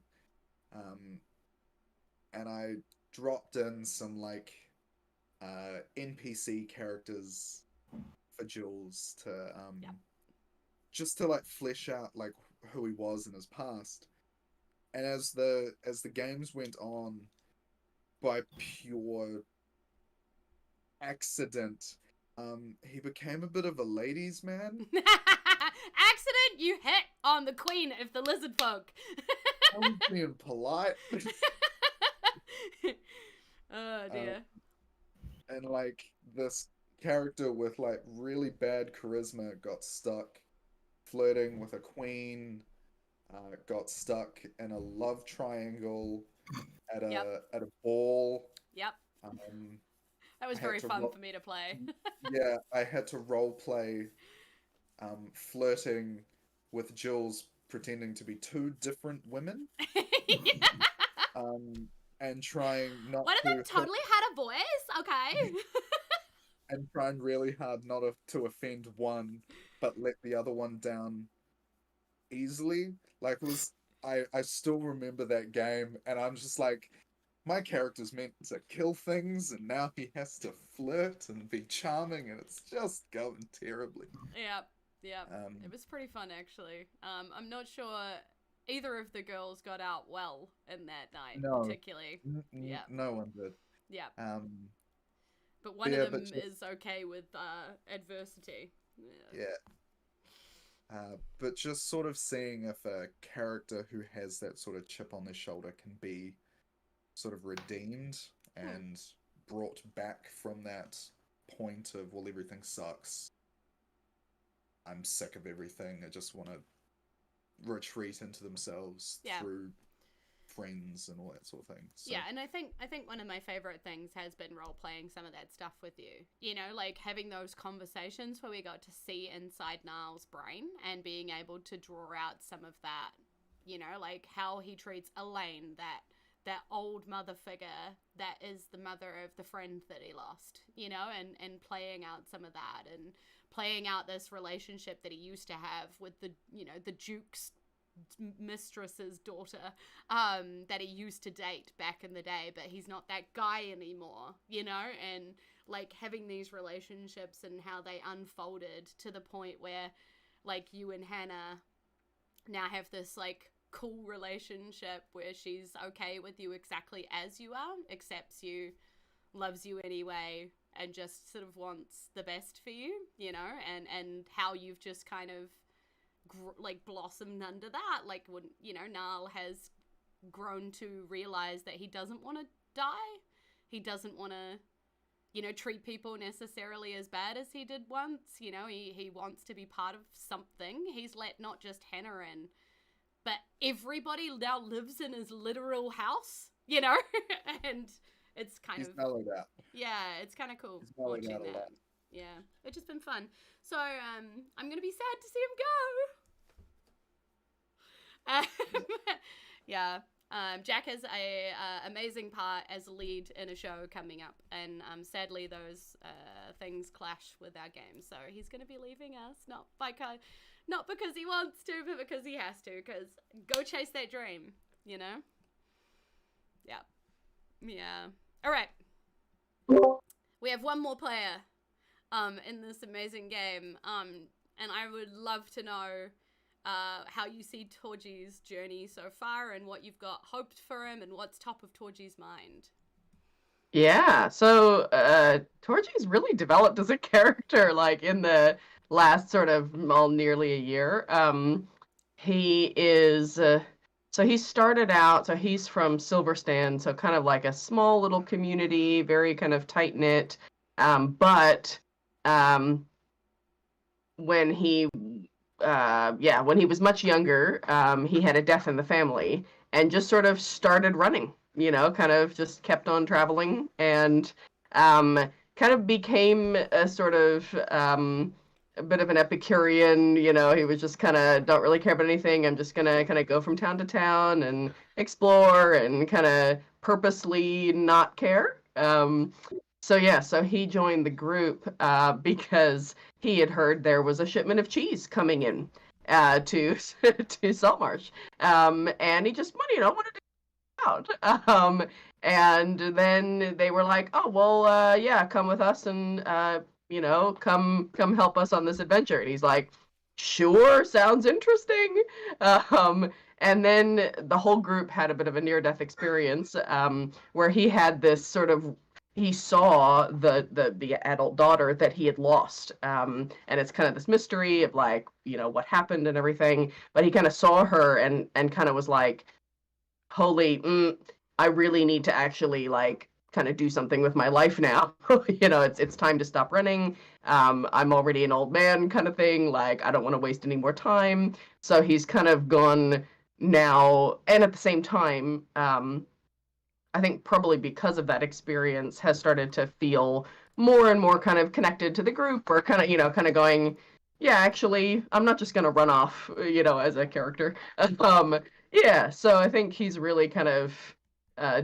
and I dropped in some like NPC characters for Julz to Yep. just to like flesh out like who he was in his past. And as the games went on, by pure accident, he became a bit of a ladies' man. Accident, you hit on the queen of the lizard folk. I was being polite. Oh dear. And like this character with like really bad charisma got stuck flirting with a queen, got stuck in a love triangle at a ball. Yep. That was I had very to fun roll- for me to play. Yeah, I had to role play flirting with Julz pretending to be two different women. And trying not One of to them totally had a voice, okay? and trying really hard not to offend one, but let the other one down easily. Like it was, I still remember that game, and I'm just like, my character's meant to kill things, and now he has to flirt and be charming, and it's just going terribly. Yep. It was pretty fun, actually. I'm not sure either of the girls got out well in that night, No. particularly. Yeah. No one did. Yeah. But Yeah, one of them but just- is okay with adversity. Yeah. But just sort of seeing if a character who has that sort of chip on their shoulder can be sort of redeemed and brought back from that point of, well, everything sucks. I'm sick of everything. I just want to retreat into themselves through friends and all that sort of thing. So. Yeah, and I think one of my favorite things has been role playing some of that stuff with you. You know, like having those conversations where we got to see inside Niall's brain and being able to draw out some of that. You know, like how he treats Elaine, that old mother figure that is the mother of the friend that he lost. You know, and playing out some of that and playing out this relationship that he used to have with the Duke's mistress's daughter that he used to date back in the day, but he's not that guy anymore, you know, and like having these relationships and how they unfolded to the point where like you and Hannah now have this like cool relationship where she's okay with you exactly as you are, accepts you, loves you anyway, and just sort of wants the best for you, you know, and how you've just kind of like blossomed under that. Like when, you know, Niall has grown to realize that he doesn't want to die. He doesn't want to, you know, treat people necessarily as bad as he did once. You know, he wants to be part of something. He's let not just Hannah in, but everybody now lives in his literal house, you know, and it's kind of mellowed out. Yeah, it's kind of cool He's mellowed watching out a that. lot. Yeah, it's just been fun. So I'm gonna be sad to see him go. Yeah. Jack has a amazing part as a lead in a show coming up, and sadly those things clash with our game. So he's gonna be leaving us, not because he wants to, but because he has to. Because go chase that dream, you know. Yeah. All right. We have one more player in this amazing game, and I would love to know how you see Torgi's journey so far and what you've got hoped for him and what's top of Torgi's mind. Yeah, so Torgi's really developed as a character, like in the last sort of nearly a year. He is so he started out, so he's from Silverstand, so kind of like a small little community, very kind of tight knit. But when he was much younger, he had a death in the family and just sort of started running, you know, kind of just kept on traveling and kind of became a sort of a bit of an Epicurean, you know, he was just kind of don't really care about anything. I'm just going to kind of go from town to town and explore and kind of purposely not care. So he joined the group because he had heard there was a shipment of cheese coming in. to to Saltmarsh, and he just wanted to out. And then they were like, "Oh well, yeah, come with us and come help us on this adventure." And he's like, "Sure, sounds interesting." And then the whole group had a bit of a near-death experience, where he had this sort of he saw the adult daughter that he had lost, and it's kind of this mystery of like what happened and everything. But he kind of saw her and kind of was like, "Holy, I really need to actually like kind of do something with my life now. It's time to stop running. I'm already an old man kind of thing. Like, I don't want to waste any more time." So he's kind of gone now, and at the same time, I think probably because of that experience, has started to feel more and more kind of connected to the group, or kind of going, "Yeah, actually, I'm not just gonna run off, as a character." Yeah, so I think he's really kind of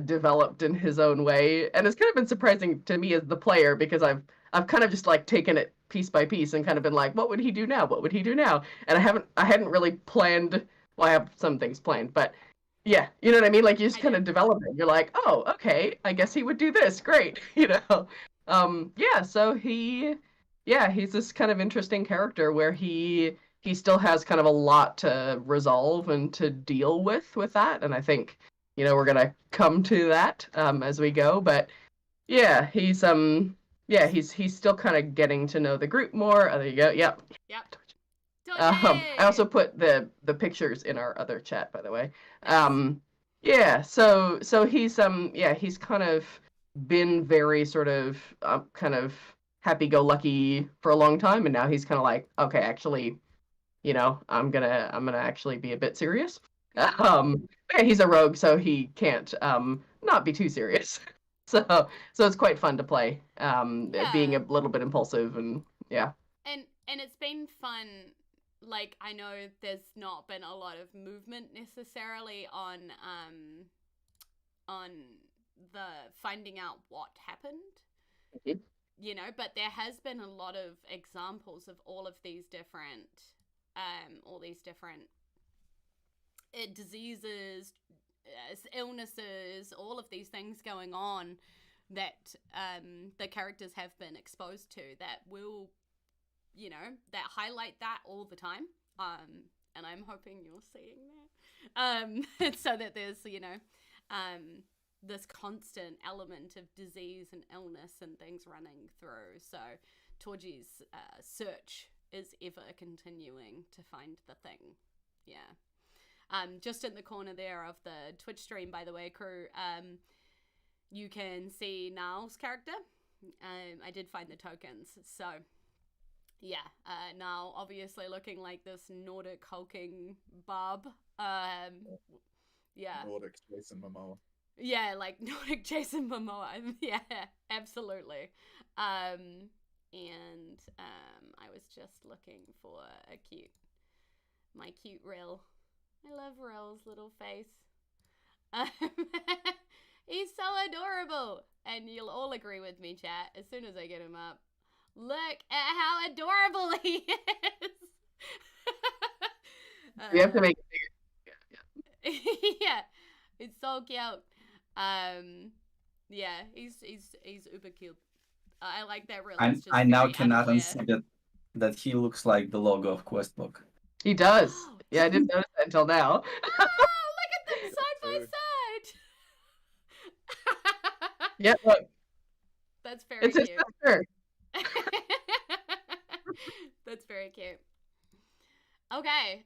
developed in his own way, and it's kind of been surprising to me as the player, because I've kind of just like taken it piece by piece and kind of been like, "What would he do now? What would he do now?" And I hadn't really planned. Well, I have some things planned, but yeah, you know what I mean? Like, you just kind of develop it. You're like, "Oh, okay, I guess he would do this. Great." Yeah, so he's this kind of interesting character where he still has kind of a lot to resolve and to deal with that, and I think we're gonna come to that as we go. But yeah, he's still kind of getting to know the group more. Oh, there you go. Yep. I also put the pictures in our other chat, by the way. Yeah, so he's he's kind of been very sort of kind of happy-go-lucky for a long time, and now he's kind of like, "Okay, actually, I'm gonna actually be a bit serious." Yeah, he's a rogue, so he can't not be too serious. So it's quite fun to play, being a little bit impulsive, and yeah. And it's been fun. Like, I know there's not been a lot of movement necessarily on the finding out what happened. Mm-hmm. But there has been a lot of examples of all these different diseases, illnesses, all of these things going on that the characters have been exposed to that will, that highlight that all the time. And I'm hoping you're seeing that. So that there's, this constant element of disease and illness and things running through. So Torji's search is ever continuing to find the thing. Yeah. Just in the corner there of the Twitch stream, by the way, crew, you can see Niall's character. I did find the tokens. So yeah, Niall obviously looking like this Nordic hulking barb. Yeah. Nordic Jason Momoa. Yeah, like Nordic Jason Momoa. Yeah, absolutely. And I was just looking for my cute Rill. I love Rill's little face. He's so adorable. And you'll all agree with me, chat, as soon as I get him up. Look at how adorable he is. We have to make it bigger. Yeah, it's so cute. Yeah, he's uber cute. I like that. Really, I now cannot unsee that he looks like the logo of Questbook. He does. Yeah, I didn't notice that until now. Oh, look at them side by side. Yeah, look. That's very cute. It's his sister. That's very cute. Okay.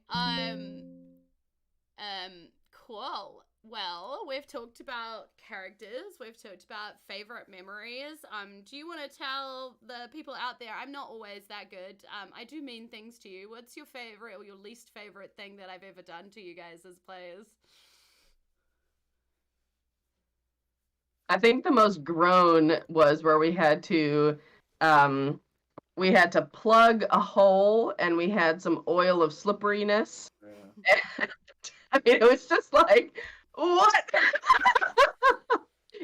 Cool. Well, we've talked about characters. We've talked about favorite memories. Do you want to tell the people out there? I'm not always that good. I do mean things to you. What's your favorite or your least favorite thing that I've ever done to you guys as players? I think the most grown was where we had to plug a hole, and we had some oil of slipperiness. Yeah. I mean, it was just like, what?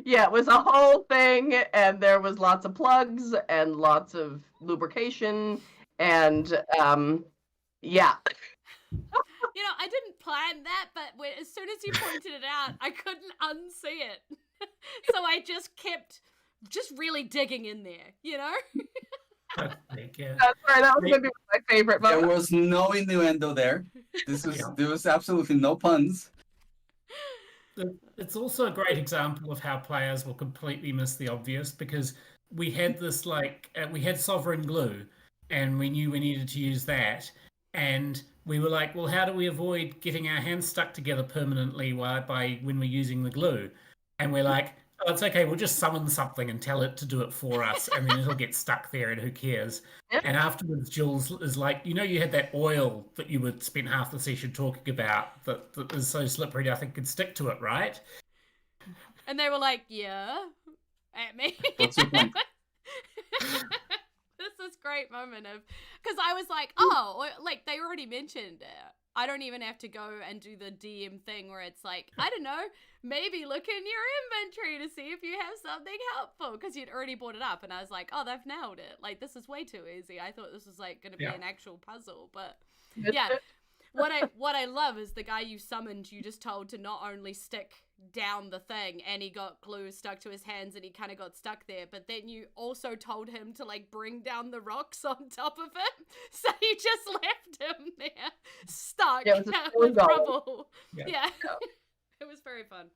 Yeah, it was a whole thing, and there was lots of plugs and lots of lubrication, and yeah. You know, I didn't plan that, but as soon as you pointed it out, I couldn't unsee it. So I just kept really digging in there, you know? Yeah. That's right. That was going to be my favorite There moment. was no innuendo there. There was absolutely no puns. It's also a great example of how players will completely miss the obvious, because we had this we had sovereign glue, and we knew we needed to use that, and we were like, well, how do we avoid getting our hands stuck together permanently by when we're using the glue? And we're like, oh, it's okay, we'll just summon something and tell it to do it for us, and then it'll get stuck there, and who cares? Yeah. And afterwards, Jules is like, you had that oil that you would spend half the session talking about that is so slippery, nothing could stick to it, right? And they were like, yeah, at me. What's your point? This great moment of, because I was like, oh, like they already mentioned it. I don't even have to go and do the DM thing where it's like, I don't know, maybe look in your inventory to see if you have something helpful, because you'd already brought it up, and I was like, oh, they've nailed it. Like, this is way too easy. I thought this was like going to be an actual puzzle, but yeah. What I love is the guy you summoned, you just told to not only stick down the thing, and he got glue stuck to his hands and he kind of got stuck there, but then you also told him to like bring down the rocks on top of him, so you just left him there stuck with rubble. Yeah. It was very fun.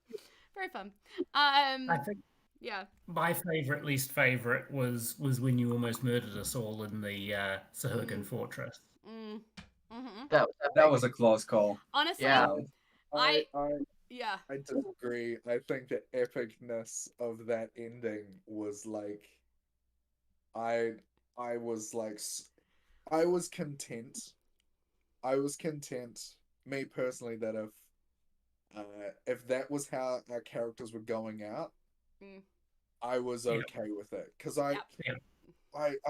I think yeah, my least favorite was when you almost murdered us all in the Sahuagin fortress. That was a close call. Honestly, Yeah. I disagree. I think the epicness of that ending was like, I was like, I was content. Me personally, that if that was how our characters were going out, I was okay with it, because I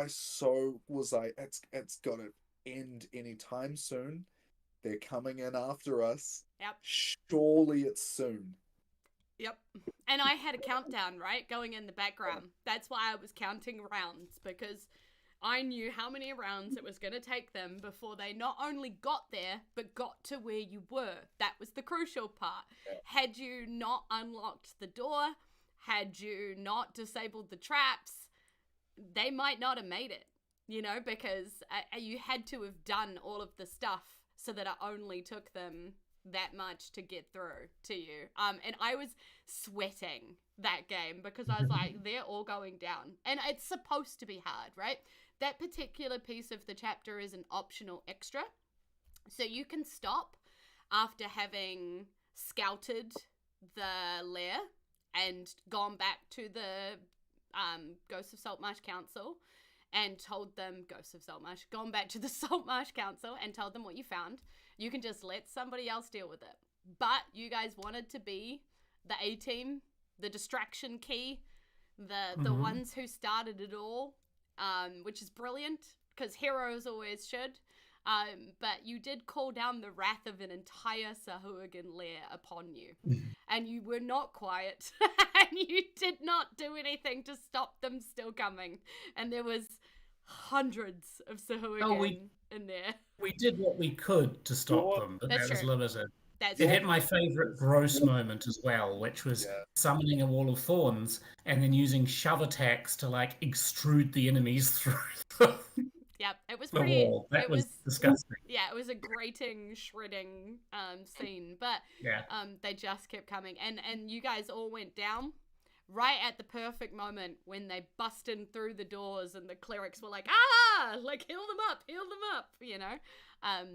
so was like, it's gotta end anytime soon. They're coming in after us. Yep. Surely it's soon. Yep. And I had a countdown, right, going in the background. That's why I was counting rounds, because I knew how many rounds it was going to take them before they not only got there, but got to where you were. That was the crucial part. Yeah. Had you not unlocked the door, had you not disabled the traps, they might not have made it, because you had to have done all of the stuff so that it only took them that much to get through to you. And I was sweating that game, because I was like, they're all going down. And it's supposed to be hard, right? That particular piece of the chapter is an optional extra. So you can stop after having scouted the lair and gone back to the Ghosts of Saltmarsh Council and told them, gone back to the Saltmarsh Council and told them what you found. You can just let somebody else deal with it. But you guys wanted to be the A-team, the distraction key, the ones who started it all, which is brilliant, because heroes always should. But you did call down the wrath of an entire Sahuagin lair upon you. And you were not quiet. And you did not do anything to stop them still coming. And there was hundreds of Sahuagin in there. We did what we could to stop them, but that was limited. It had my favourite gross moment as well, which was summoning a wall of thorns and then using shove attacks to like extrude the enemies through Yep, it was the pretty. wall. That was disgusting. Yeah, it was a grating, shredding scene, but they just kept coming, and you guys all went down right at the perfect moment when they bust in through the doors, and the clerics were like, like heal them up,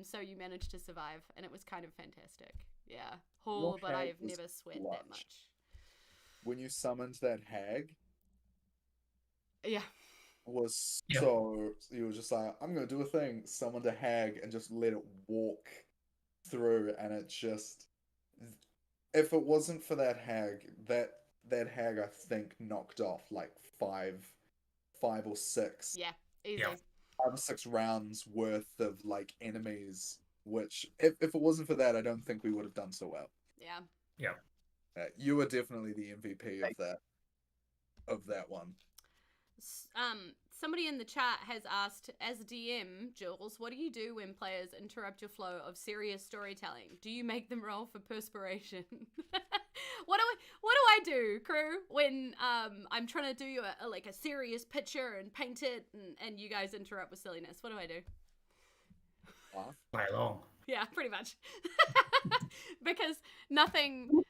So you managed to survive, and it was kind of fantastic. Yeah, but I have never sweat that much. When you summoned that hag, was so you were just like, I'm gonna do a thing, summoned a hag and just let it walk through, and it just, if it wasn't for that hag, that hag I think knocked off like five or six. Yeah, easy. 5 or 6 rounds worth of like enemies, which if it wasn't for that, I don't think we would have done so well. Yeah. You were definitely the MVP of that one. somebody in the chat has asked, as DM, Julz, what do you do when players interrupt your flow of serious storytelling? Do you make them roll for perspiration? What do I do, crew, when I'm trying to do a serious picture and paint it, and you guys interrupt with silliness? What do I do? Play along. Yeah, pretty much. Because nothing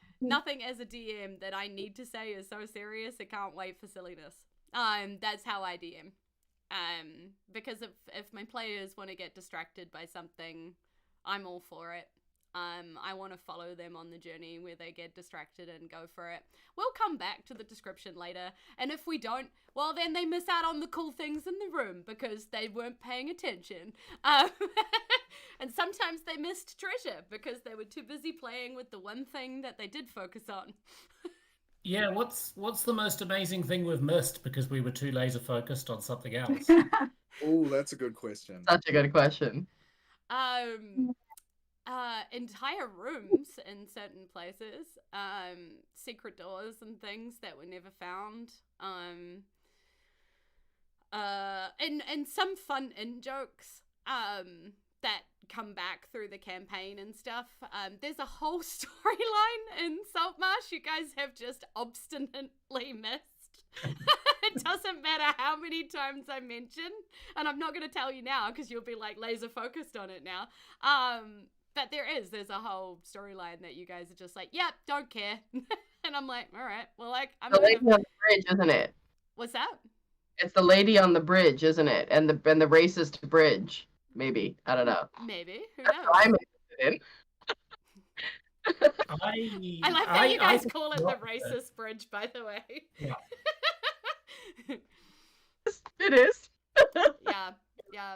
as a DM that I need to say is so serious it can't wait for silliness. That's how I DM. Because if my players want to get distracted by something, I'm all for it. I want to follow them on the journey where they get distracted and go for it. We'll come back to the description later, and if we don't, well, then they miss out on the cool things in the room because they weren't paying attention. And sometimes they missed treasure because they were too busy playing with the one thing that they did focus on. Yeah, what's the most amazing thing we've missed because we were too laser focused on something else? Oh, that's a good question. Such a good question. Entire rooms in certain places, secret doors and things that were never found, and some fun in-jokes, that come back through the campaign and stuff. There's a whole storyline in Saltmarsh you guys have just obstinately missed. It doesn't matter how many times I mention, and I'm not going to tell you now because you'll be like laser focused on it now. But there's a whole storyline that you guys are just like, yep, don't care. And I'm like, all right, well, like, I'm The lady on the bridge, isn't it? What's that? It's the lady on the bridge, isn't it? And the racist bridge, maybe. I don't know. Maybe. Who That's knows? what I'm interested in. I love how you guys call it the racist bridge, by the way. Yeah. It is. Yeah.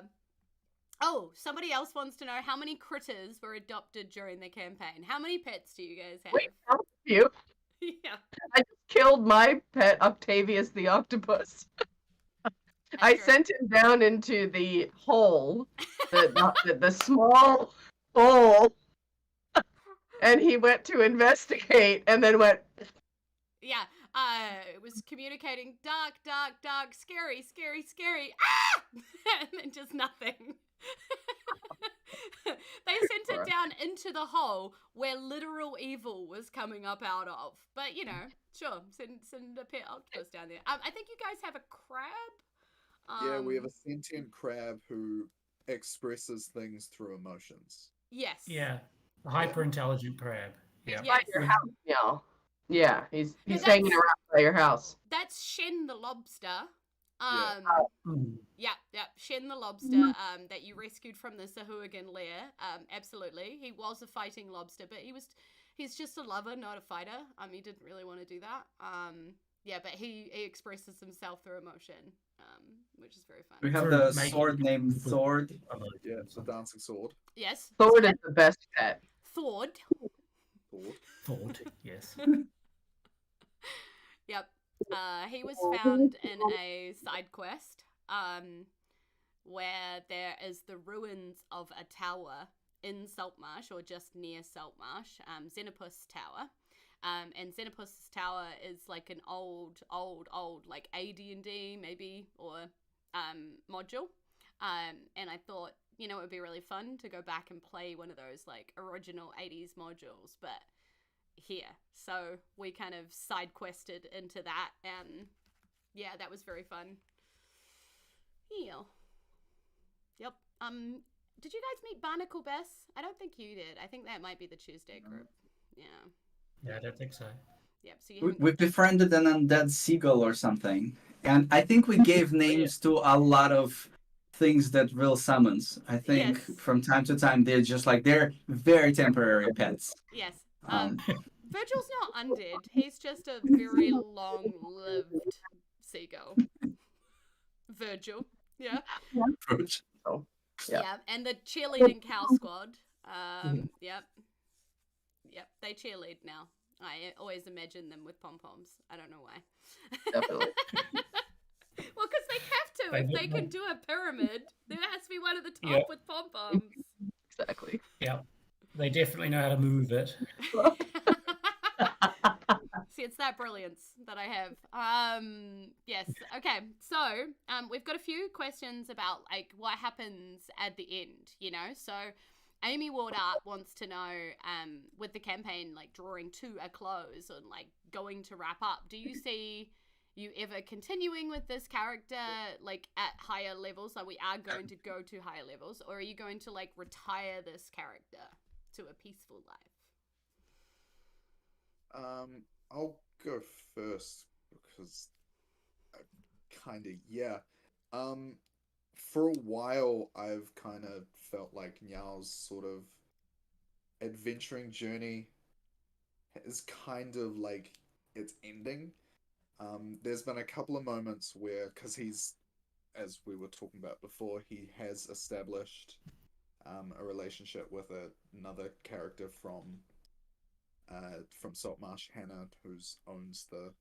Oh, somebody else wants to know how many critters were adopted during the campaign. How many pets do you guys have? Wait, how you? Yeah. I just killed my pet, Octavius the octopus. I sent him down into the hole, the small hole, and he went to investigate and then went. Yeah, it was communicating dark, scary, ah! And then just nothing. They sent it down into the hole where literal evil was coming up out of. But, you know, sure, send a pet octopus down there. I think you guys have a crab. Yeah, we have a sentient crab who expresses things through emotions. Yes. Yeah, a hyper-intelligent crab. Yeah. Yes. Your house, y'all. Yeah, he's that's- hanging around by your house. That's Shen the lobster. Mm. Yeah, Shen the lobster, that you rescued from the Sahuagin lair. Absolutely. He was a fighting lobster, but he's just a lover, not a fighter. He didn't really want to do that. Yeah, but he expresses himself through emotion, which is very fun. We have the sword named Sword. Yeah, it's a dancing sword. Yes. Sword is the best pet. Thord. Thought, yes. Yep. He was found in a side quest, where there is the ruins of a tower in Saltmarsh, or just near Saltmarsh, Xenopus Tower. And Xenopus Tower is like an old, like AD&D maybe, or module. And I thought, you know, it would be really fun to go back and play one of those like original 80s modules, but here. So we kind of side quested into that, and yeah, that was very fun. Yeah. Yep. Did you guys meet Barnacle Bess? I don't think you did. I think that might be the Tuesday group. Yeah. Yeah, I don't think so. Yep. So We befriended an undead seagull or something, and I think we gave names to a lot of things that Will summons. I think Yes. from time to time they're very temporary pets. Yes. Virgil's not undead. He's just a very long-lived seagull. Virgil. Yeah. Oh, Yeah. yeah. And the cheerleading cow squad. Yep. They cheerlead now. I always imagine them with pom-poms. I don't know why. Definitely. Well, because they have to. If they can do a pyramid, there has to be one at the top Yep. with pom-poms. Exactly. Yeah, they definitely know how to move it. See, it's that brilliance that I have. Yes. Okay. So, we've got a few questions about like what happens at the end. So Amy Wardart wants to know, with the campaign like drawing to a close and like going to wrap up, do you see you ever continuing with this character like at higher levels? Like we are going to go to higher levels, or are you going to like retire this character to a peaceful life? I'll go first because for a while I've kind of felt like Nyao's sort of adventuring journey is kind of like it's ending. There's been a couple of moments where, because he's, as we were talking about before, he has established a relationship with another character from Saltmarsh, Hannah, who owns the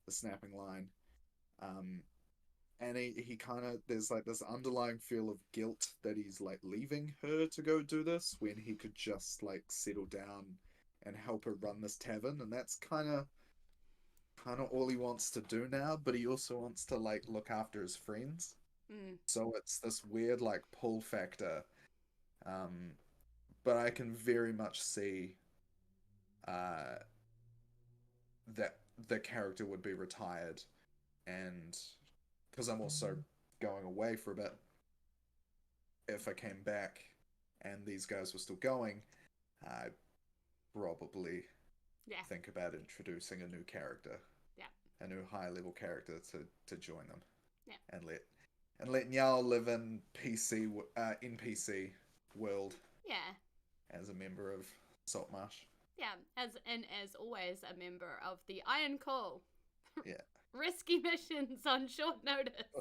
snapping line. And he kind of, there's like this underlying feel of guilt that he's like leaving her to go do this when he could just like settle down and help her run this tavern, and that's kind of all he wants to do now, but he also wants to like look after his friends. So it's this weird like pull factor. But I can very much see that the character would be retired, and because I'm also going away for a bit, if I came back and these guys were still going, I'd probably think about introducing a new character, a new high level character to join them, and let Nyao live in NPC world, as a member of Saltmarsh. As always, a member of the Iron Call. Yeah. Risky missions on short notice.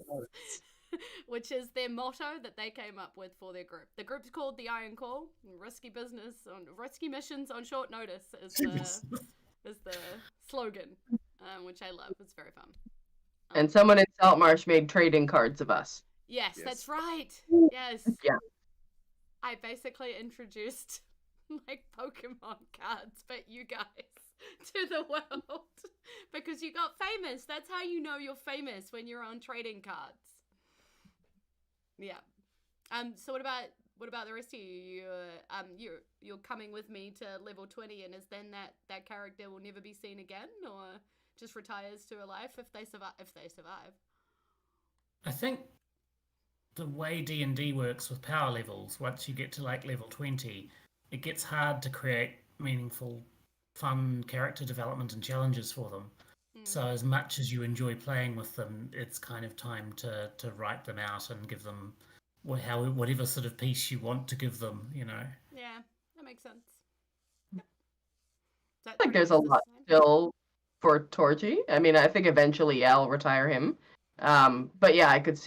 Which is their motto that they came up with for their group. The group's called the Iron Call. Risky missions on short notice is the slogan, which I love. It's very fun. And someone in Saltmarsh made trading cards of us. Yes, that's right. Yes. Yeah. I basically introduced like Pokemon cards, but you guys to the world because you got famous. That's how you know you're famous, when you're on trading cards. Yeah. So what about the rest of you? You're coming with me to level 20, and is then that character will never be seen again, or just retires to a life if they survive? I think the way D&D works with power levels, once you get to like level 20, it gets hard to create meaningful, fun character development and challenges for them. So as much as you enjoy playing with them, it's kind of time to write them out and give them whatever sort of piece you want to give them, Yeah, that makes sense. I think there's a lot still for Torgy. I mean, I think eventually I'll retire him. But yeah, I could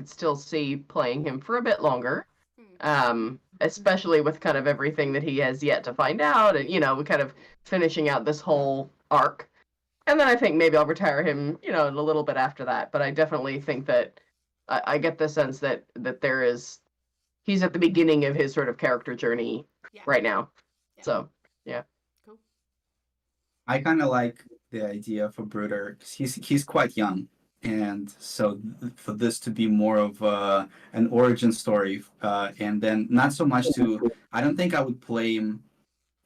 still see playing him for a bit longer. Especially with kind of everything that he has yet to find out, and we're kind of finishing out this whole arc. And then I think maybe I'll retire him, a little bit after that. But I definitely think that I get the sense that he's at the beginning of his sort of character journey right now. Yeah. So, yeah. Cool. I kind of like the idea for Bruder, because he's quite young. And so for this to be more of an origin story, and then not so much I don't think I would play him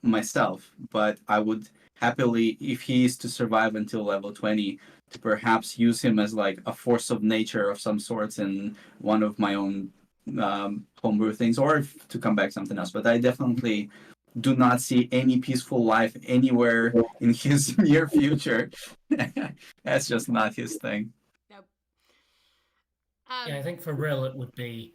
myself, but I would happily, if he is to survive until level 20, to perhaps use him as like a force of nature of some sorts in one of my own homebrew things, or to come back something else. But I definitely do not see any peaceful life anywhere in his near future. That's just not his thing. Nope. I think for real it would be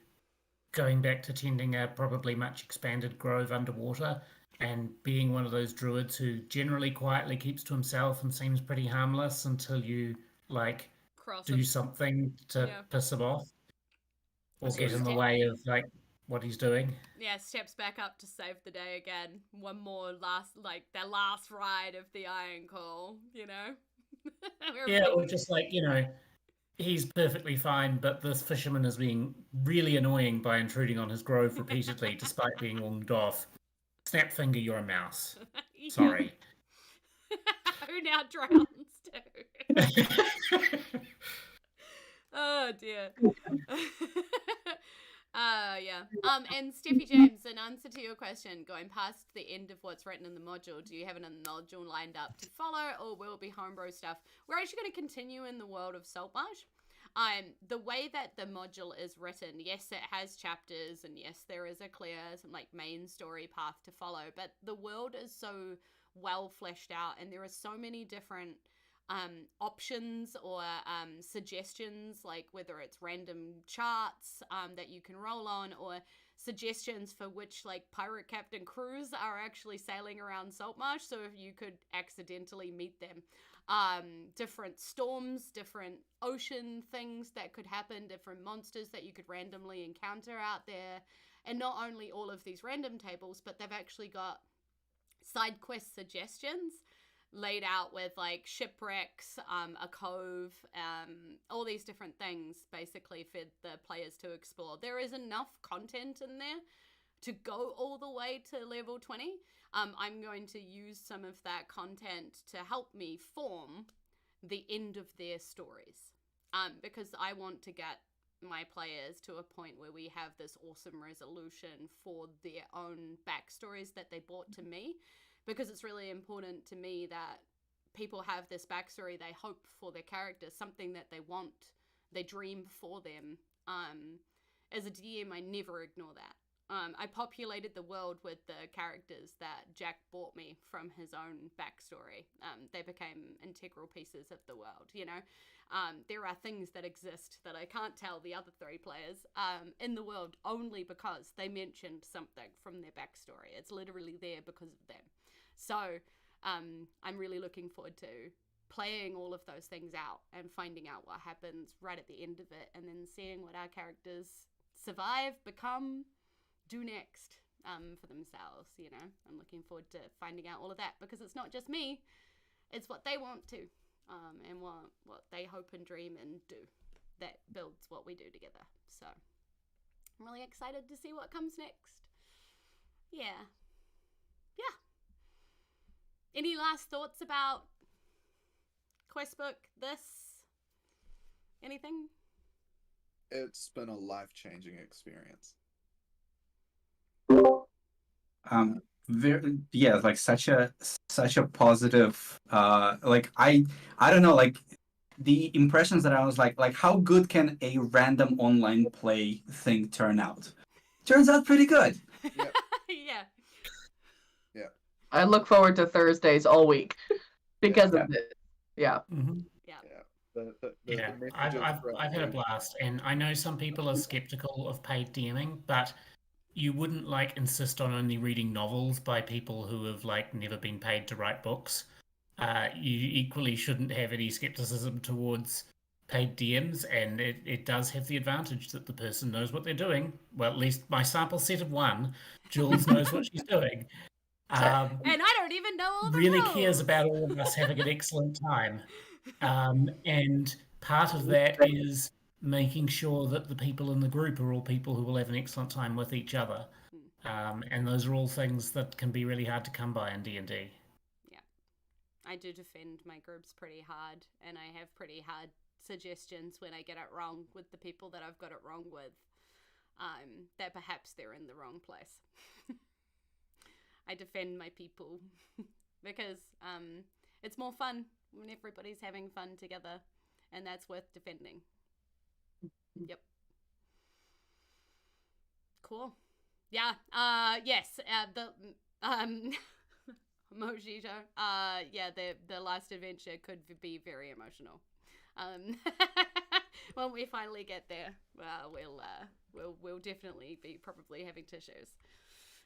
going back to tending a probably much expanded grove underwater and being one of those druids who generally quietly keeps to himself and seems pretty harmless until you do something to piss him off or get in the way of like what he's doing. Yeah, steps back up to save the day again. One more their last ride of the Iron Call, Yeah, or just like, he's perfectly fine, but this fisherman is being really annoying by intruding on his grove repeatedly despite being warned off. Snap finger, you're a mouse. Sorry. Who now drowns too. Oh dear. Yeah. And Steffi James, in answer to your question, going past the end of what's written in the module, do you have a module lined up to follow, or will it be homebrew stuff? We're actually going to continue in the world of Saltmarsh. The way that the module is written, yes, it has chapters, and yes, there is a clear main story path to follow, but the world is so well fleshed out, and there are so many different options or suggestions, like whether it's random charts that you can roll on, or suggestions for which pirate captain crews are actually sailing around Saltmarsh, so if you could accidentally meet them. Different storms, different ocean things that could happen, different monsters that you could randomly encounter out there. And not only all of these random tables, but they've actually got side quest suggestions laid out with shipwrecks, a cove, all these different things basically for the players to explore. There is enough content in there to go all the way to level 20. I'm going to use some of that content to help me form the end of their stories, because I want to get my players to a point where we have this awesome resolution for their own backstories that they brought to me, because it's really important to me that people have this backstory they hope for their characters, something that they want, they dream for them. As a DM, I never ignore that. I populated the world with the characters that Jack bought me from his own backstory. They became integral pieces of the world, you know. There are things that exist that I can't tell the other 3 players in the world only because they mentioned something from their backstory. It's literally there because of them. So I'm really looking forward to playing all of those things out and finding out what happens right at the end of it, and then seeing what our characters survive, become, do next for themselves, you know. I'm looking forward to finding out all of that, because it's not just me, it's what they want to, and what they hope and dream and do that builds what we do together. So I'm really excited to see what comes next. Yeah. Any last thoughts about Questbook, this, anything? It's been a life-changing experience. Such a positive I don't know, the impressions that I was like how good can a random online play thing turn out? Turns out pretty good. Yep. Yeah. I look forward to Thursdays all week because Yeah. of this. Yeah. Mm-hmm. The I've had a blast, and I know some people are skeptical of paid DMing, but you wouldn't insist on only reading novels by people who have never been paid to write books. You equally shouldn't have any skepticism towards paid DMs, and it does have the advantage that the person knows what they're doing. Well, at least my sample set of 1, Julz knows what she's doing. And I don't even know all the really rules. cares about all of us having an excellent time. And part of that is making sure that the people in the group are all people who will have an excellent time with each other. And those are all things that can be really hard to come by in D&D. Yeah. I do defend my groups pretty hard, and I have pretty hard suggestions when I get it wrong with the people that I've got it wrong with, that perhaps they're in the wrong place. I defend my people because it's more fun when everybody's having fun together, and that's worth defending. Yep. Cool. Yeah. Yes. The Mojito. Yeah. The last adventure could be very emotional. When we finally get there, we'll definitely be probably having tissues.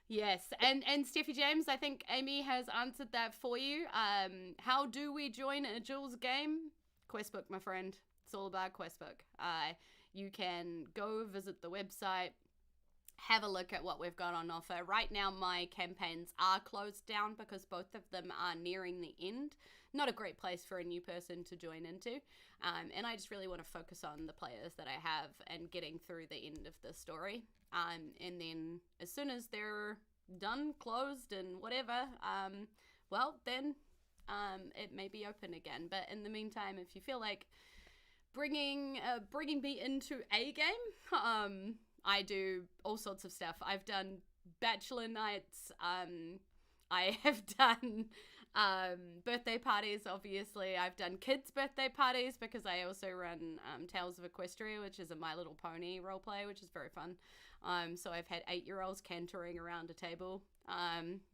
Yes, and Steffi James, I think Amy has answered that for you. How do we join a Julz game? Questbook, my friend. It's all about Questbook. You can go visit the website, have a look at what we've got on offer. Right now, my campaigns are closed down because both of them are nearing the end. Not a great place for a new person to join into. And I just really want to focus on the players that I have and getting through the end of the story. And then as soon as they're done, closed, and whatever, then it may be open again. But in the meantime, if you feel like bringing me into a game. I do all sorts of stuff. I've done bachelor nights. I have done birthday parties, obviously. I've done kids' birthday parties because I also run Tales of Equestria, which is a My Little Pony roleplay, which is very fun. So I've had 8-year-olds cantering around a table.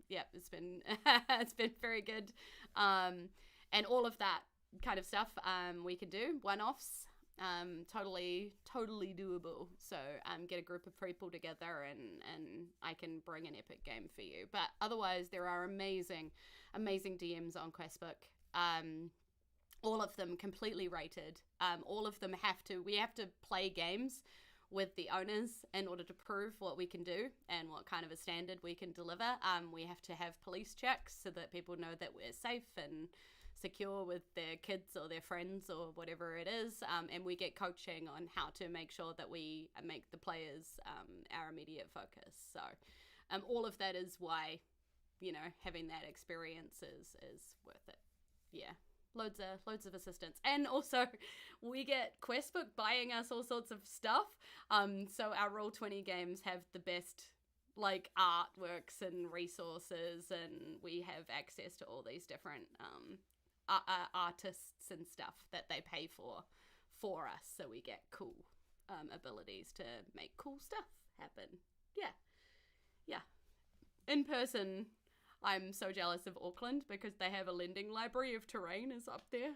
It's been it's been very good. And all of that kind of stuff we can do, one-offs. Totally doable. So get a group of people together and I can bring an epic game for you. But otherwise, there are amazing DMs on Questbook. All of them completely rated. All of them we have to play games with the owners in order to prove what we can do and what kind of a standard we can deliver. We have to have police checks so that people know that we're safe and secure with their kids or their friends or whatever it is, and we get coaching on how to make sure that we make the players our immediate focus. So all of that is why, having that experience is worth it. Yeah, loads of assistance, and also we get Questbook buying us all sorts of stuff. So our Roll20 games have the best artworks and resources, and we have access to all these different artists and stuff that they pay for us, so we get cool abilities to make cool stuff happen. Yeah. In person, I'm so jealous of Auckland because they have a lending library of terrain is up there,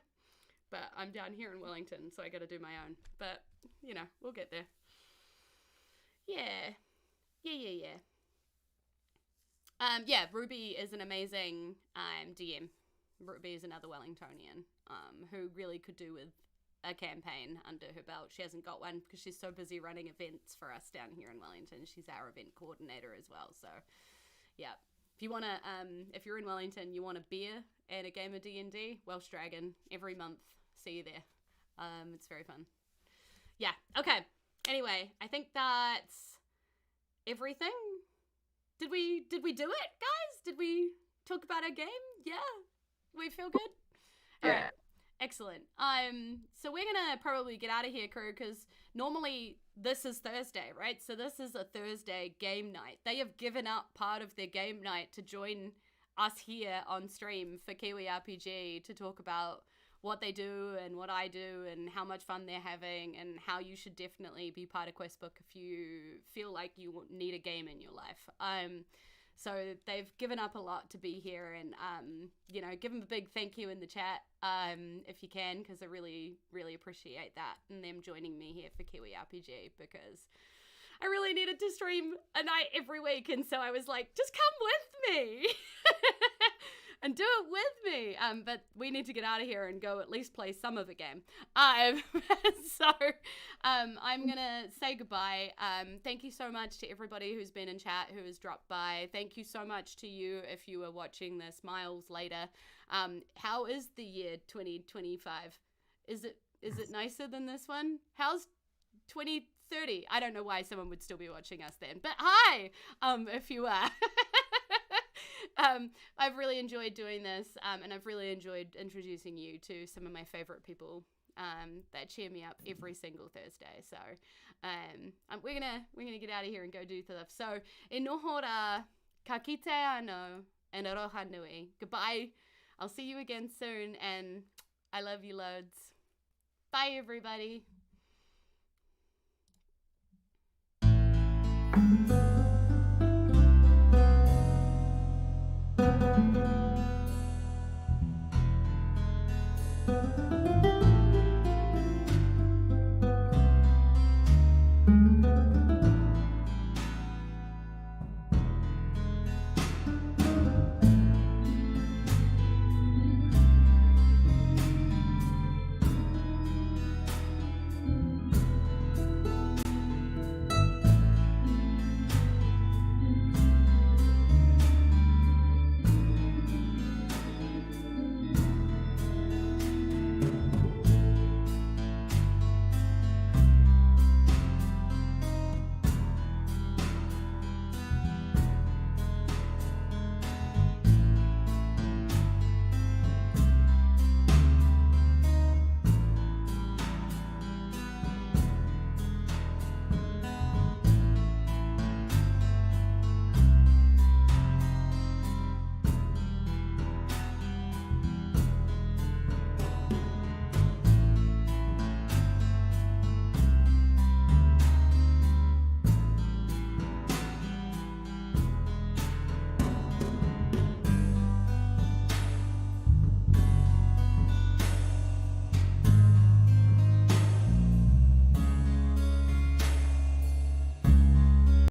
but I'm down here in Wellington, so I got to do my own. But we'll get there. Yeah. Ruby is an amazing DM. Ruby is another Wellingtonian who really could do with a campaign under her belt. She hasn't got one because she's so busy running events for us down here in Wellington. She's our event coordinator as well. So, yeah. If you're in Wellington, you want a beer and a game of D&D, Welsh Dragon, every month. See you there. It's very fun. Yeah. Okay. Anyway, I think that's everything. Did we do it, guys? Did we talk about our game? Yeah. We feel good? Yeah. All right. Excellent. So we're gonna probably get out of here, crew, because normally this is Thursday, right? So this is a Thursday game night. They have given up part of their game night to join us here on stream for KiwiRPG to talk about what they do and what I do and how much fun they're having and how you should definitely be part of Questbook if you feel like you need a game in your life. So they've given up a lot to be here, and give them a big thank you in the chat if you can, because I really, really appreciate that and them joining me here for KiwiRPG, because I really needed to stream a night every week, and so I was like, just come with me and do it with me. But we need to get out of here and go at least play some of the game. So I'm gonna say goodbye. Thank you so much to everybody who's been in chat, who has dropped by. Thank you so much to you if you are watching this miles later. How is the year 2025? Is it nicer than this one? How's 2030? I don't know why someone would still be watching us then, but hi, if you are. I've really enjoyed doing this, and I've really enjoyed introducing you to some of my favorite people that cheer me up every single Thursday. So we're gonna get out of here and go do stuff. So e noho rā, ka kite anō, and aroha nui. Goodbye. I'll see you again soon, and I love you loads. Bye, everybody.